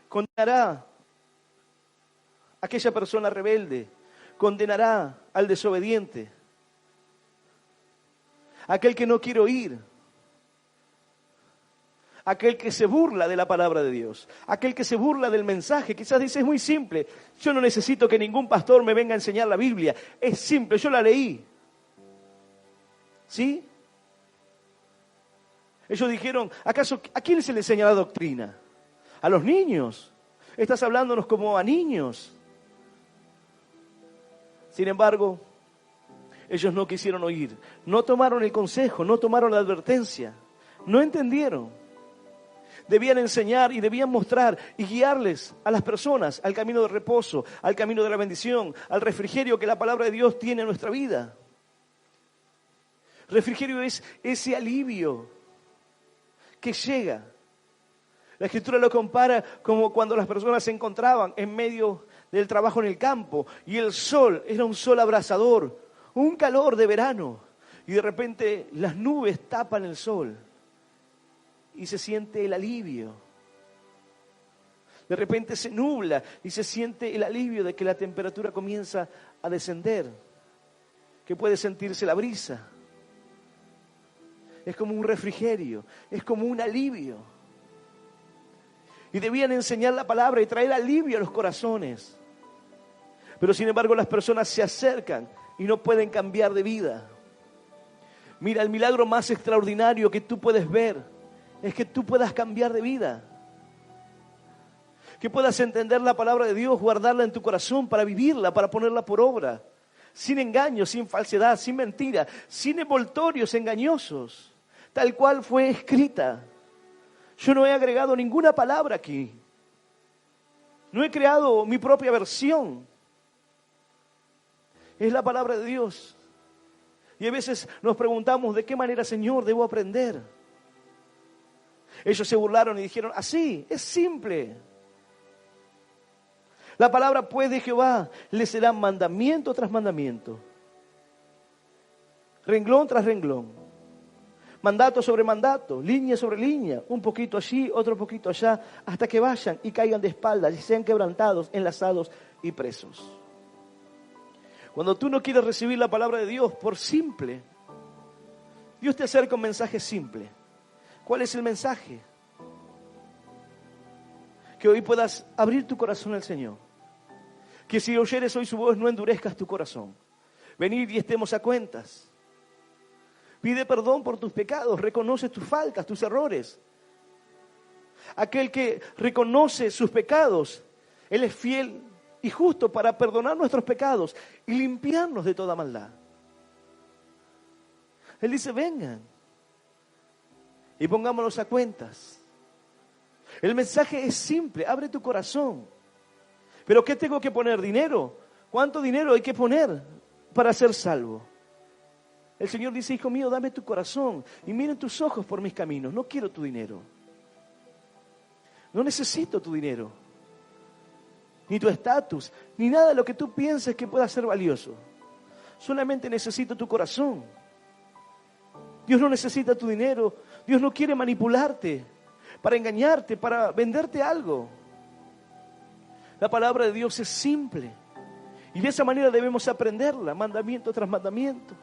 condenará a aquella persona rebelde, condenará al desobediente, aquel que no quiere oír, aquel que se burla de la palabra de Dios, aquel que se burla del mensaje. Quizás dice, es muy simple, yo no necesito que ningún pastor me venga a enseñar la Biblia, es simple, yo la leí. ¿Sí? Ellos dijeron, ¿acaso a quién se le enseña la doctrina? A los niños. Estás hablándonos como a niños. Sin embargo, ellos no quisieron oír, no tomaron el consejo, no tomaron la advertencia, no entendieron. Debían enseñar y debían mostrar y guiarles a las personas al camino de reposo, al camino de la bendición, al refrigerio que la palabra de Dios tiene en nuestra vida. Refrigerio es ese alivio que llega. La Escritura lo compara como cuando las personas se encontraban en medio del trabajo en el campo y el sol era un sol abrasador, un calor de verano, y de repente las nubes tapan el sol y se siente el alivio. De repente se nubla y se siente el alivio de que la temperatura comienza a descender. que puede sentirse la brisa. Es como un refrigerio, es como un alivio. Y debían enseñar la palabra y traer alivio a los corazones. Pero sin embargo las personas se acercan y no pueden cambiar de vida. Mira, el milagro más extraordinario que tú puedes ver es que tú puedas cambiar de vida. Que puedas entender la palabra de Dios, guardarla en tu corazón para vivirla, para ponerla por obra. Sin engaño, sin falsedad, sin mentira, sin envoltorios engañosos. Tal cual fue escrita. Yo no he agregado ninguna palabra aquí. No he creado mi propia versión. Es la palabra de Dios. Y a veces nos preguntamos, ¿de qué manera, Señor, debo aprender? Ellos se burlaron y dijeron, así, es simple. La palabra pues de Jehová le será mandamiento tras mandamiento. Renglón tras renglón. Mandato sobre mandato, línea sobre línea, un poquito allí, otro poquito allá, hasta que vayan y caigan de espaldas y sean quebrantados, enlazados y presos. Cuando tú no quieres recibir la palabra de Dios por simple, Dios te acerca un mensaje simple. ¿Cuál es el mensaje? Que hoy puedas abrir tu corazón al Señor. Que si oyeres hoy su voz, no endurezcas tu corazón. Venid y estemos a cuentas. Pide perdón por tus pecados, reconoce tus faltas, tus errores. Aquel que reconoce sus pecados, Él es fiel y justo para perdonar nuestros pecados y limpiarnos de toda maldad. Él dice, vengan y pongámonos a cuentas. El mensaje es simple, abre tu corazón. ¿Pero qué tengo que poner? ¿Dinero? ¿Cuánto dinero hay que poner para ser salvo? El Señor dice, hijo mío, dame tu corazón y miren tus ojos por mis caminos. No quiero tu dinero. No necesito tu dinero. Ni tu estatus, ni nada de lo que tú pienses que pueda ser valioso. Solamente necesito tu corazón. Dios no necesita tu dinero. Dios no quiere manipularte, para engañarte, para venderte algo. La palabra de Dios es simple. Y de esa manera debemos aprenderla, mandamiento tras mandamiento.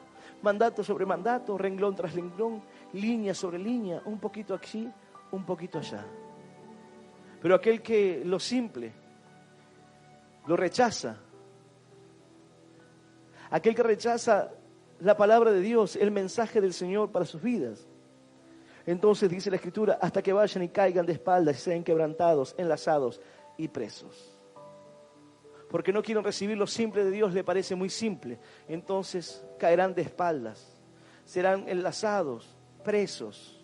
Mandato sobre mandato, renglón tras renglón, línea sobre línea, un poquito aquí, un poquito allá. Pero aquel que lo simple, lo rechaza, aquel que rechaza la palabra de Dios, el mensaje del Señor para sus vidas, entonces dice la Escritura, hasta que vayan y caigan de espaldas y sean quebrantados, enlazados y presos. Porque no quieren recibir lo simple de Dios, le parece muy simple. Entonces caerán de espaldas, serán enlazados, presos.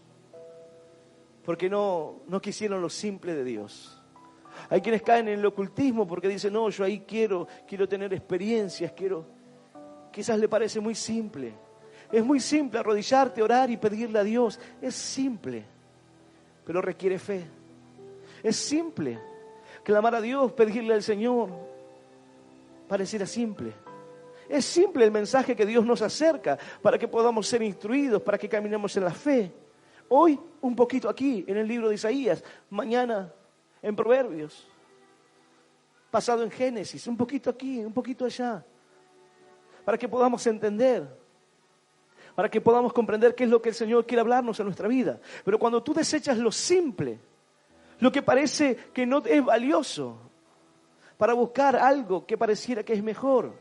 Porque no quisieron lo simple de Dios. Hay quienes caen en el ocultismo porque dicen, no, yo ahí quiero tener experiencias, quizás le parece muy simple. Es muy simple arrodillarte, orar y pedirle a Dios. Es simple, pero requiere fe. Es simple clamar a Dios, pedirle al Señor. Pareciera simple. Es simple el mensaje que Dios nos acerca para que podamos ser instruidos, para que caminemos en la fe. Hoy un poquito aquí en el libro de Isaías, mañana en Proverbios, pasado en Génesis, un poquito aquí, un poquito allá, para que podamos entender, para que podamos comprender qué es lo que el Señor quiere hablarnos en nuestra vida. Pero cuando tú desechas lo simple, lo que parece que no es valioso, para buscar algo que pareciera que es mejor.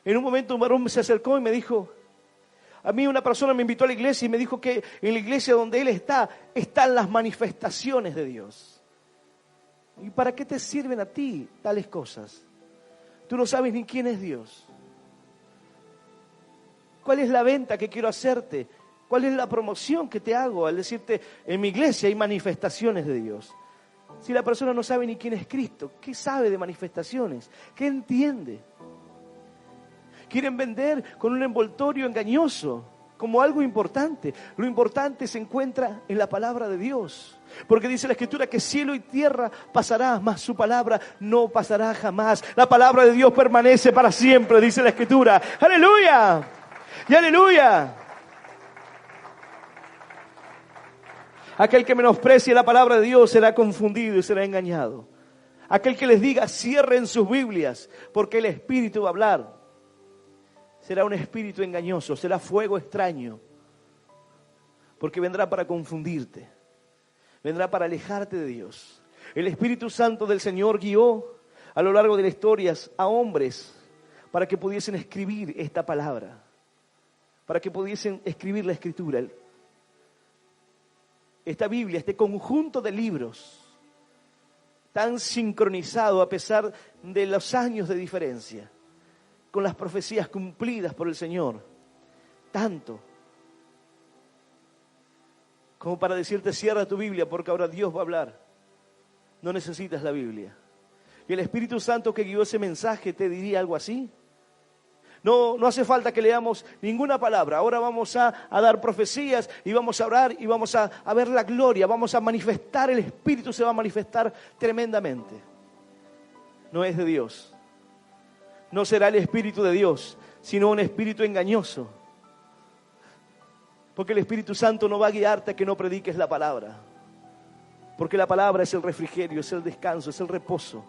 En un momento un varón se acercó y me dijo, a mí una persona me invitó a la iglesia y me dijo que en la iglesia donde él están las manifestaciones de Dios. ¿Y para qué te sirven a ti tales cosas? Tú no sabes ni quién es Dios. ¿Cuál es la venta que quiero hacerte? ¿Cuál es la promoción que te hago al decirte, en mi iglesia hay manifestaciones de Dios? Si la persona no sabe ni quién es Cristo, ¿qué sabe de manifestaciones? ¿Qué entiende? Quieren vender con un envoltorio engañoso, como algo importante. Lo importante se encuentra en la palabra de Dios. Porque dice la Escritura que cielo y tierra pasará, mas su palabra no pasará jamás. La palabra de Dios permanece para siempre, dice la Escritura. ¡Aleluya! ¡Y aleluya! Aquel que menosprecie la palabra de Dios será confundido y será engañado. Aquel que les diga, cierren sus Biblias, porque el Espíritu va a hablar. Será un espíritu engañoso, será fuego extraño, porque vendrá para confundirte, vendrá para alejarte de Dios. El Espíritu Santo del Señor guió a lo largo de las historias a hombres para que pudiesen escribir esta palabra, para que pudiesen escribir la Escritura. Esta Biblia, este conjunto de libros, tan sincronizado a pesar de los años de diferencia, con las profecías cumplidas por el Señor, tanto como para decirte cierra tu Biblia porque ahora Dios va a hablar. No necesitas la Biblia. Y el Espíritu Santo que guió ese mensaje te diría algo así. No hace falta que leamos ninguna palabra. Ahora vamos a dar profecías y vamos a orar y vamos a ver la gloria. Vamos a manifestar, el Espíritu se va a manifestar tremendamente. No es de Dios. No será el Espíritu de Dios, sino un espíritu engañoso. Porque el Espíritu Santo no va a guiarte a que no prediques la palabra. Porque la palabra es el refrigerio, es el descanso, es el reposo.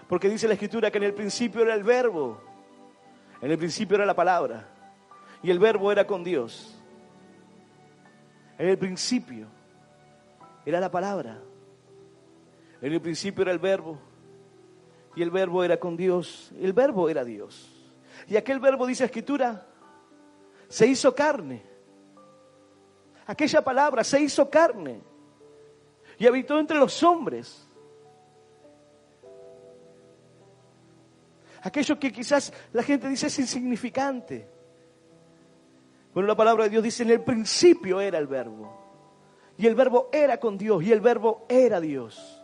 Porque dice la Escritura que en el principio era el Verbo, en el principio era la palabra, y el Verbo era con Dios. En el principio era la palabra, en el principio era el Verbo, y el Verbo era con Dios, el Verbo era Dios. Y aquel Verbo, dice la Escritura, se hizo carne. Aquella palabra se hizo carne y habitó entre los hombres. Aquello que quizás la gente dice es insignificante. Bueno, la palabra de Dios dice, en el principio era el Verbo. Y el Verbo era con Dios, y el Verbo era Dios.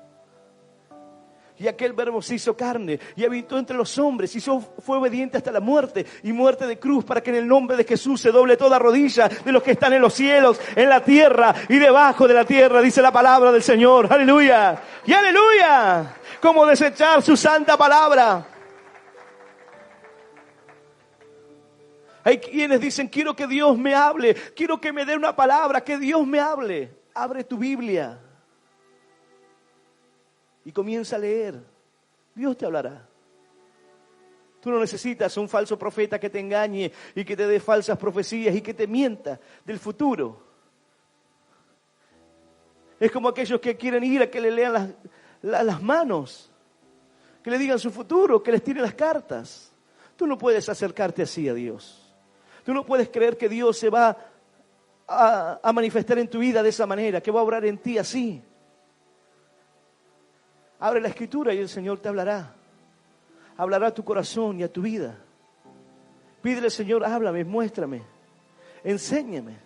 Y aquel Verbo se hizo carne y habitó entre los hombres y fue obediente hasta la muerte y muerte de cruz, para que en el nombre de Jesús se doble toda rodilla de los que están en los cielos, en la tierra y debajo de la tierra, dice la palabra del Señor. ¡Aleluya! ¡Y aleluya! ¿Cómo desechar su santa palabra? Hay quienes dicen, quiero que Dios me hable, quiero que me dé una palabra, que Dios me hable. Abre tu Biblia y comienza a leer. Dios te hablará. Tú no necesitas un falso profeta que te engañe y que te dé falsas profecías y que te mienta del futuro. Es como aquellos que quieren ir a que le lean las manos, que le digan su futuro, que les tiren las cartas. Tú no puedes acercarte así a Dios. Tú no puedes creer que Dios se va a manifestar en tu vida de esa manera, que va a obrar en ti así. Abre la Escritura y el Señor te hablará. Hablará a tu corazón y a tu vida. Pídele, Señor, háblame, muéstrame, enséñame.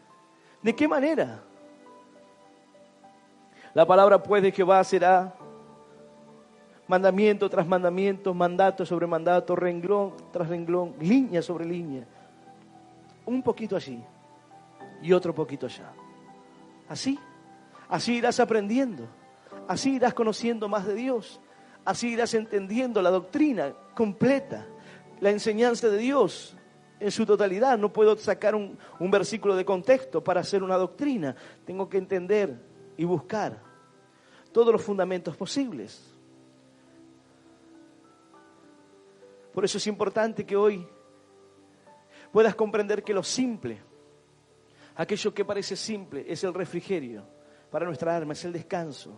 ¿De qué manera? La palabra pues de Jehová será mandamiento tras mandamiento, mandato sobre mandato, renglón tras renglón, línea sobre línea. Un poquito allí y otro poquito allá. Así irás aprendiendo. Así irás conociendo más de Dios. Así irás entendiendo la doctrina completa, la enseñanza de Dios en su totalidad. No puedo sacar un versículo de contexto para hacer una doctrina. Tengo que entender y buscar todos los fundamentos posibles. Por eso es importante que hoy puedas comprender que lo simple, aquello que parece simple, es el refrigerio para nuestra alma, es el descanso.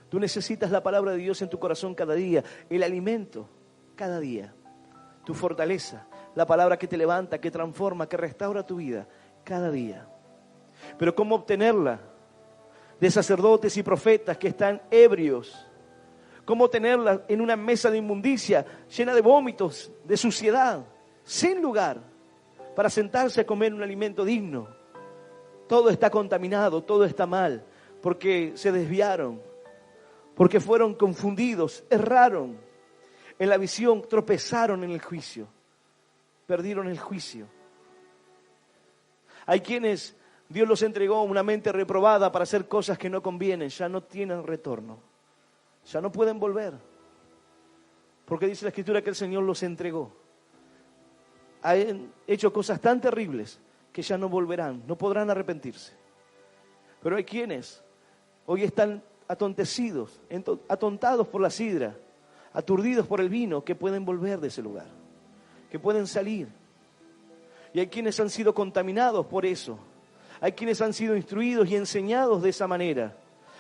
Tú necesitas la palabra de Dios en tu corazón cada día, el alimento cada día, tu fortaleza, la palabra que te levanta, que transforma, que restaura tu vida cada día. Pero ¿cómo obtenerla? De sacerdotes y profetas que están ebrios. ¿Cómo tenerla en una mesa de inmundicia llena de vómitos, de suciedad, sin lugar para sentarse a comer un alimento digno? Todo está contaminado, todo está mal, porque se desviaron, porque fueron confundidos, erraron en la visión, tropezaron en el juicio, perdieron el juicio. Hay quienes Dios los entregó una mente reprobada para hacer cosas que no convienen, ya no tienen retorno, ya no pueden volver, porque dice la Escritura que el Señor los entregó. Han hecho cosas tan terribles que ya no volverán, no podrán arrepentirse. Pero hay quienes hoy están atontecidos, atontados por la sidra, aturdidos por el vino, que pueden volver de ese lugar, que pueden salir. Y hay quienes han sido contaminados por eso. Hay quienes han sido instruidos y enseñados de esa manera.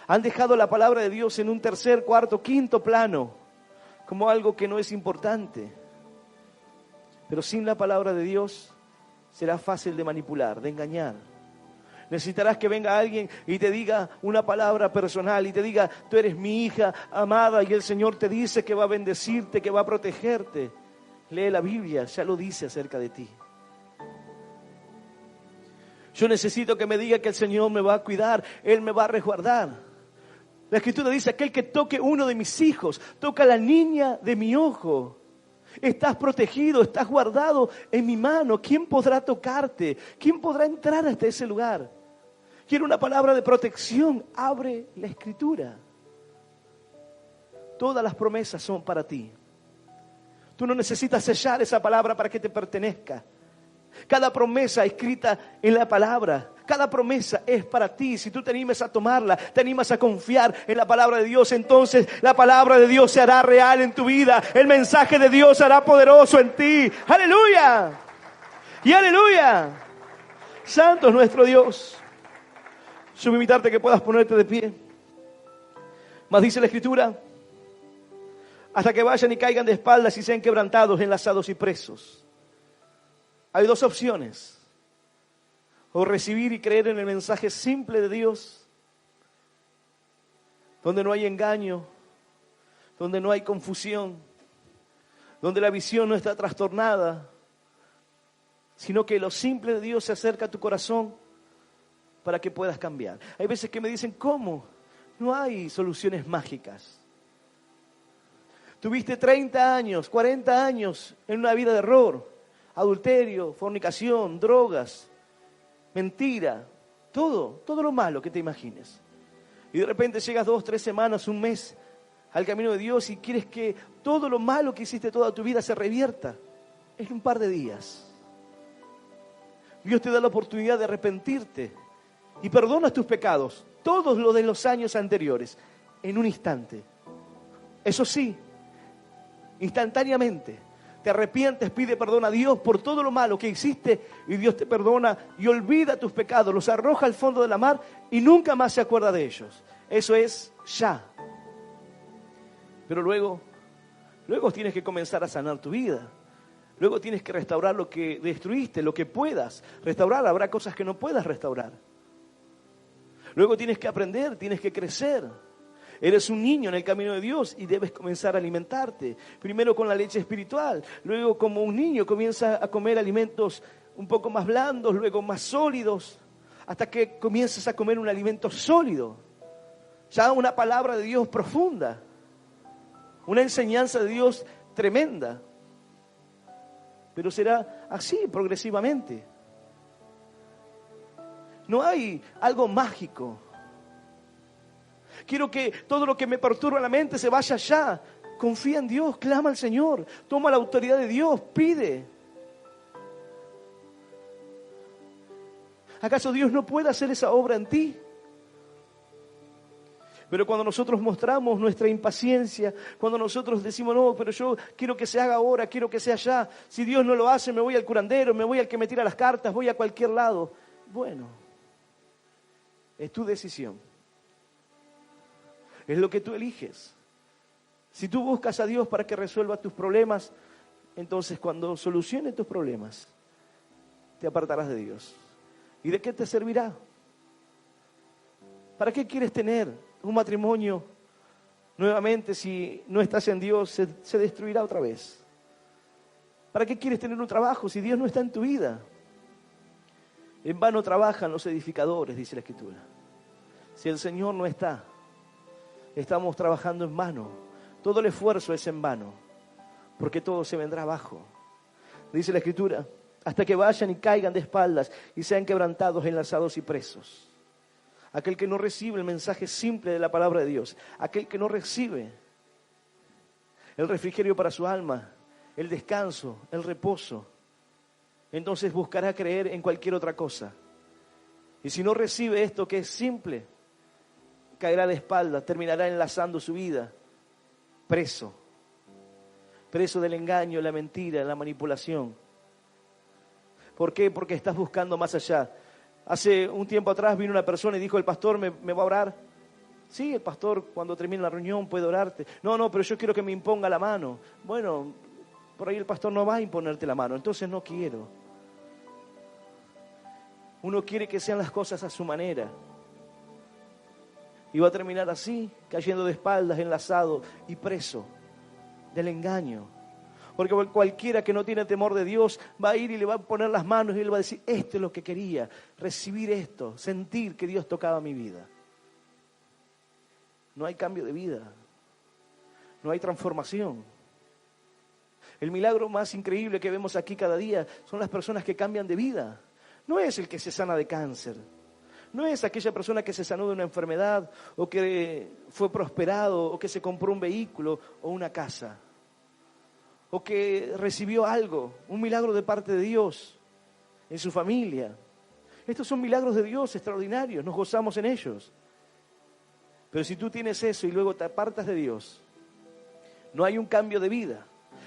Han dejado la palabra de Dios en un tercer, cuarto, quinto plano, como algo que no es importante. Pero sin la palabra de Dios será fácil de manipular, de engañar. Necesitarás que venga alguien y te diga una palabra personal y te diga: tú eres mi hija amada y el Señor te dice que va a bendecirte, que va a protegerte. Lee la Biblia, ya lo dice acerca de ti. Yo necesito que me diga que el Señor me va a cuidar, Él me va a resguardar. La Escritura dice: aquel que toque uno de mis hijos, toca a la niña de mi ojo. Estás protegido, estás guardado en mi mano. ¿Quién podrá tocarte? ¿Quién podrá entrar hasta ese lugar? Quiero una palabra de protección. Abre la Escritura. Todas las promesas son para ti. Tú no necesitas sellar esa palabra para que te pertenezca. Cada promesa escrita en la palabra, cada promesa es para ti. Si tú te animas a tomarla, te animas a confiar en la palabra de Dios, entonces la palabra de Dios se hará real en tu vida. El mensaje de Dios será poderoso en ti. ¡Aleluya! ¡Y aleluya! Santo es nuestro Dios. Yo voy a invitarte a que puedas ponerte de pie. Mas dice la Escritura: hasta que vayan y caigan de espaldas y sean quebrantados, enlazados y presos. Hay dos opciones: o recibir y creer en el mensaje simple de Dios, donde no hay engaño, donde no hay confusión, donde la visión no está trastornada, sino que lo simple de Dios se acerca a tu corazón para que puedas cambiar. Hay veces que me dicen: ¿cómo? No hay soluciones mágicas. Tuviste 30 años, 40 años en una vida de error, adulterio, fornicación, drogas, mentira, todo lo malo que te imagines. Y de repente llegas 2, 3 semanas, un mes al camino de Dios y quieres que todo lo malo que hiciste toda tu vida se revierta en un par de días. Dios te da la oportunidad de arrepentirte y perdonas tus pecados, todos los de los años anteriores, en un instante. Eso sí, instantáneamente. Te arrepientes, pide perdón a Dios por todo lo malo que hiciste y Dios te perdona y olvida tus pecados, los arroja al fondo de la mar y nunca más se acuerda de ellos. Eso es ya. Pero luego tienes que comenzar a sanar tu vida. Luego tienes que restaurar lo que destruiste, lo que puedas restaurar. Habrá cosas que no puedas restaurar. Luego tienes que aprender, tienes que crecer. Eres un niño en el camino de Dios y debes comenzar a alimentarte. Primero con la leche espiritual, luego como un niño comienza a comer alimentos un poco más blandos, luego más sólidos, hasta que comiences a comer un alimento sólido. Ya una palabra de Dios profunda, una enseñanza de Dios tremenda. Pero será así progresivamente. No hay algo mágico. Quiero que todo lo que me perturba la mente se vaya allá. Confía en Dios, clama al Señor, toma la autoridad de Dios, pide. ¿Acaso Dios no puede hacer esa obra en ti? Pero cuando nosotros mostramos nuestra impaciencia, cuando nosotros decimos: no, pero yo quiero que se haga ahora, quiero que sea allá. Si Dios no lo hace, me voy al curandero, me voy al que me tira las cartas, voy a cualquier lado. Bueno, es tu decisión. Es lo que tú eliges. Si tú buscas a Dios para que resuelva tus problemas, entonces cuando solucione tus problemas, te apartarás de Dios. ¿Y de qué te servirá? ¿Para qué quieres tener un matrimonio nuevamente si no estás en Dios? Se destruirá otra vez. ¿Para qué quieres tener un trabajo si Dios no está en tu vida? En vano trabajan los edificadores, dice la Escritura. Si el Señor no está, estamos trabajando en vano. Todo el esfuerzo es en vano, porque todo se vendrá abajo. Dice la Escritura: hasta que vayan y caigan de espaldas y sean quebrantados, enlazados y presos. Aquel que no recibe el mensaje simple de la palabra de Dios, aquel que no recibe el refrigerio para su alma, el descanso, el reposo, entonces buscará creer en cualquier otra cosa. Y si no recibe esto que es simple, caerá de espaldas, terminará enlazando su vida, preso del engaño, la mentira, la manipulación. ¿Por qué? Porque estás buscando más allá. Hace un tiempo atrás vino una persona y dijo, ¿el pastor me va a orar? Sí, el pastor cuando termine la reunión puede orarte. No, pero yo quiero que me imponga la mano. Bueno, por ahí el pastor no va a imponerte la mano, entonces no quiero. Uno quiere que sean las cosas a su manera. Y va a terminar así, cayendo de espaldas, enlazado y preso del engaño. Porque cualquiera que no tiene temor de Dios va a ir y le va a poner las manos y él va a decir, esto es lo que quería, recibir esto, sentir que Dios tocaba mi vida. No hay cambio de vida, no hay transformación. El milagro más increíble que vemos aquí cada día son las personas que cambian de vida. No es el que se sana de cáncer, no es aquella persona que se sanó de una enfermedad o que fue prosperado o que se compró un vehículo o una casa o que recibió algo, un milagro de parte de Dios en su familia. Estos son milagros de Dios extraordinarios, nos gozamos en ellos. Pero si tú tienes eso y luego te apartas de Dios, no hay un cambio de vida.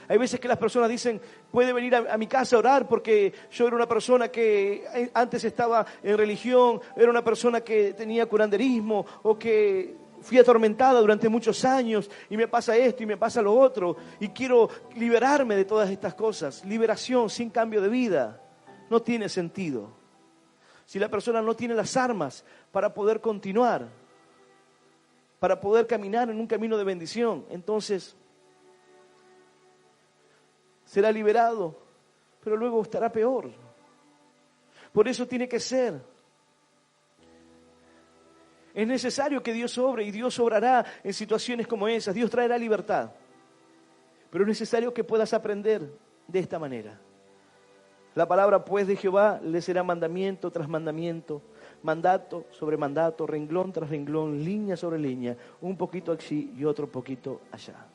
Hay veces que las personas dicen, puede venir a mi casa a orar porque yo era una persona que antes estaba en religión, era una persona que tenía curanderismo o que fui atormentada durante muchos años y me pasa esto y me pasa lo otro y quiero liberarme de todas estas cosas. Liberación sin cambio de vida no tiene sentido. Si la persona no tiene las armas para poder continuar, para poder caminar en un camino de bendición, entonces será liberado, pero luego estará peor. Por eso tiene que ser. Es necesario que Dios obre y Dios obrará en situaciones como esas. Dios traerá libertad. Pero es necesario que puedas aprender de esta manera. La palabra pues de Jehová le será mandamiento tras mandamiento, mandato sobre mandato, renglón tras renglón, línea sobre línea, un poquito aquí y otro poquito allá.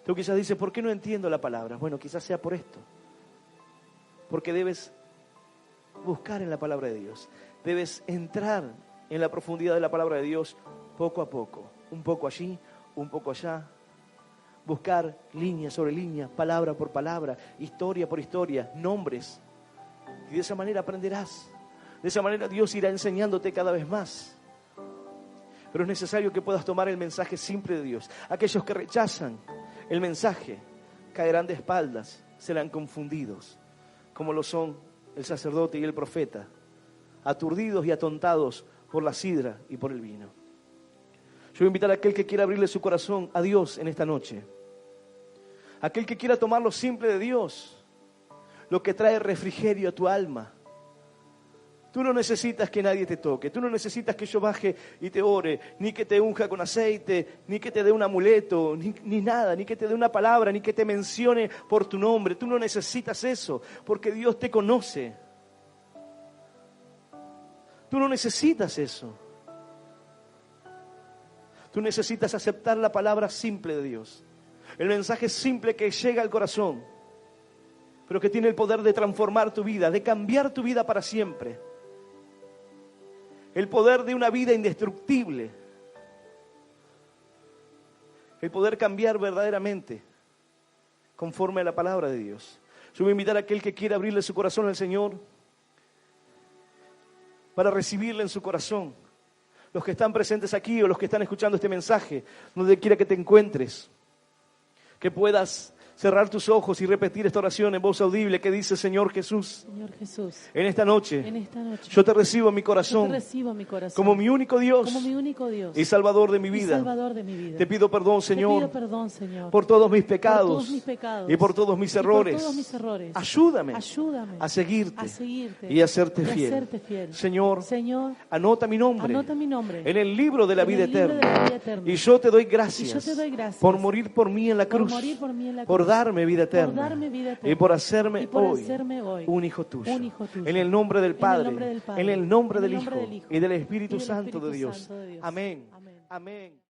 Tú quizás dices, ¿por qué no entiendo la palabra? Bueno, quizás sea por esto. Porque debes buscar en la palabra de Dios. Debes entrar en la profundidad de la palabra de Dios poco a poco. Un poco allí, un poco allá. Buscar línea sobre línea, palabra por palabra, historia por historia, nombres. Y de esa manera aprenderás. De esa manera Dios irá enseñándote cada vez más. Pero es necesario que puedas tomar el mensaje simple de Dios. Aquellos que rechazan el mensaje caerán de espaldas, serán confundidos, como lo son el sacerdote y el profeta, aturdidos y atontados por la sidra y por el vino. Yo voy a invitar a aquel que quiera abrirle su corazón a Dios en esta noche. Aquel que quiera tomar lo simple de Dios, lo que trae refrigerio a tu alma. Tú no necesitas que nadie te toque, tú no necesitas que yo baje y te ore, ni que te unja con aceite, ni que te dé un amuleto, ni nada, ni que te dé una palabra, ni que te mencione por tu nombre. Tú no necesitas eso, porque Dios te conoce. Tú no necesitas eso. Tú necesitas aceptar la palabra simple de Dios, el mensaje simple que llega al corazón, pero que tiene el poder de transformar tu vida, de cambiar tu vida para siempre. El poder de una vida indestructible. El poder cambiar verdaderamente conforme a la palabra de Dios. Yo voy a invitar a aquel que quiera abrirle su corazón al Señor para recibirle en su corazón. Los que están presentes aquí o los que están escuchando este mensaje, donde quiera que te encuentres, que puedas cerrar tus ojos y repetir esta oración en voz audible que dice: Señor Jesús, en esta noche, yo te recibo en mi corazón, como mi único Dios, y Salvador de mi vida. Te pido perdón, Señor, por todos mis pecados, y por todos mis errores. Ayúdame a seguirte y a serte fiel. Señor, anota mi nombre en el libro de la vida eterna. Y yo te doy gracias por morir por mí en la cruz, por darme vida eterna y por hacerme hoy un hijo tuyo. En el nombre del Padre, en el nombre del Hijo y del Espíritu Santo de Dios. Amén. Amén.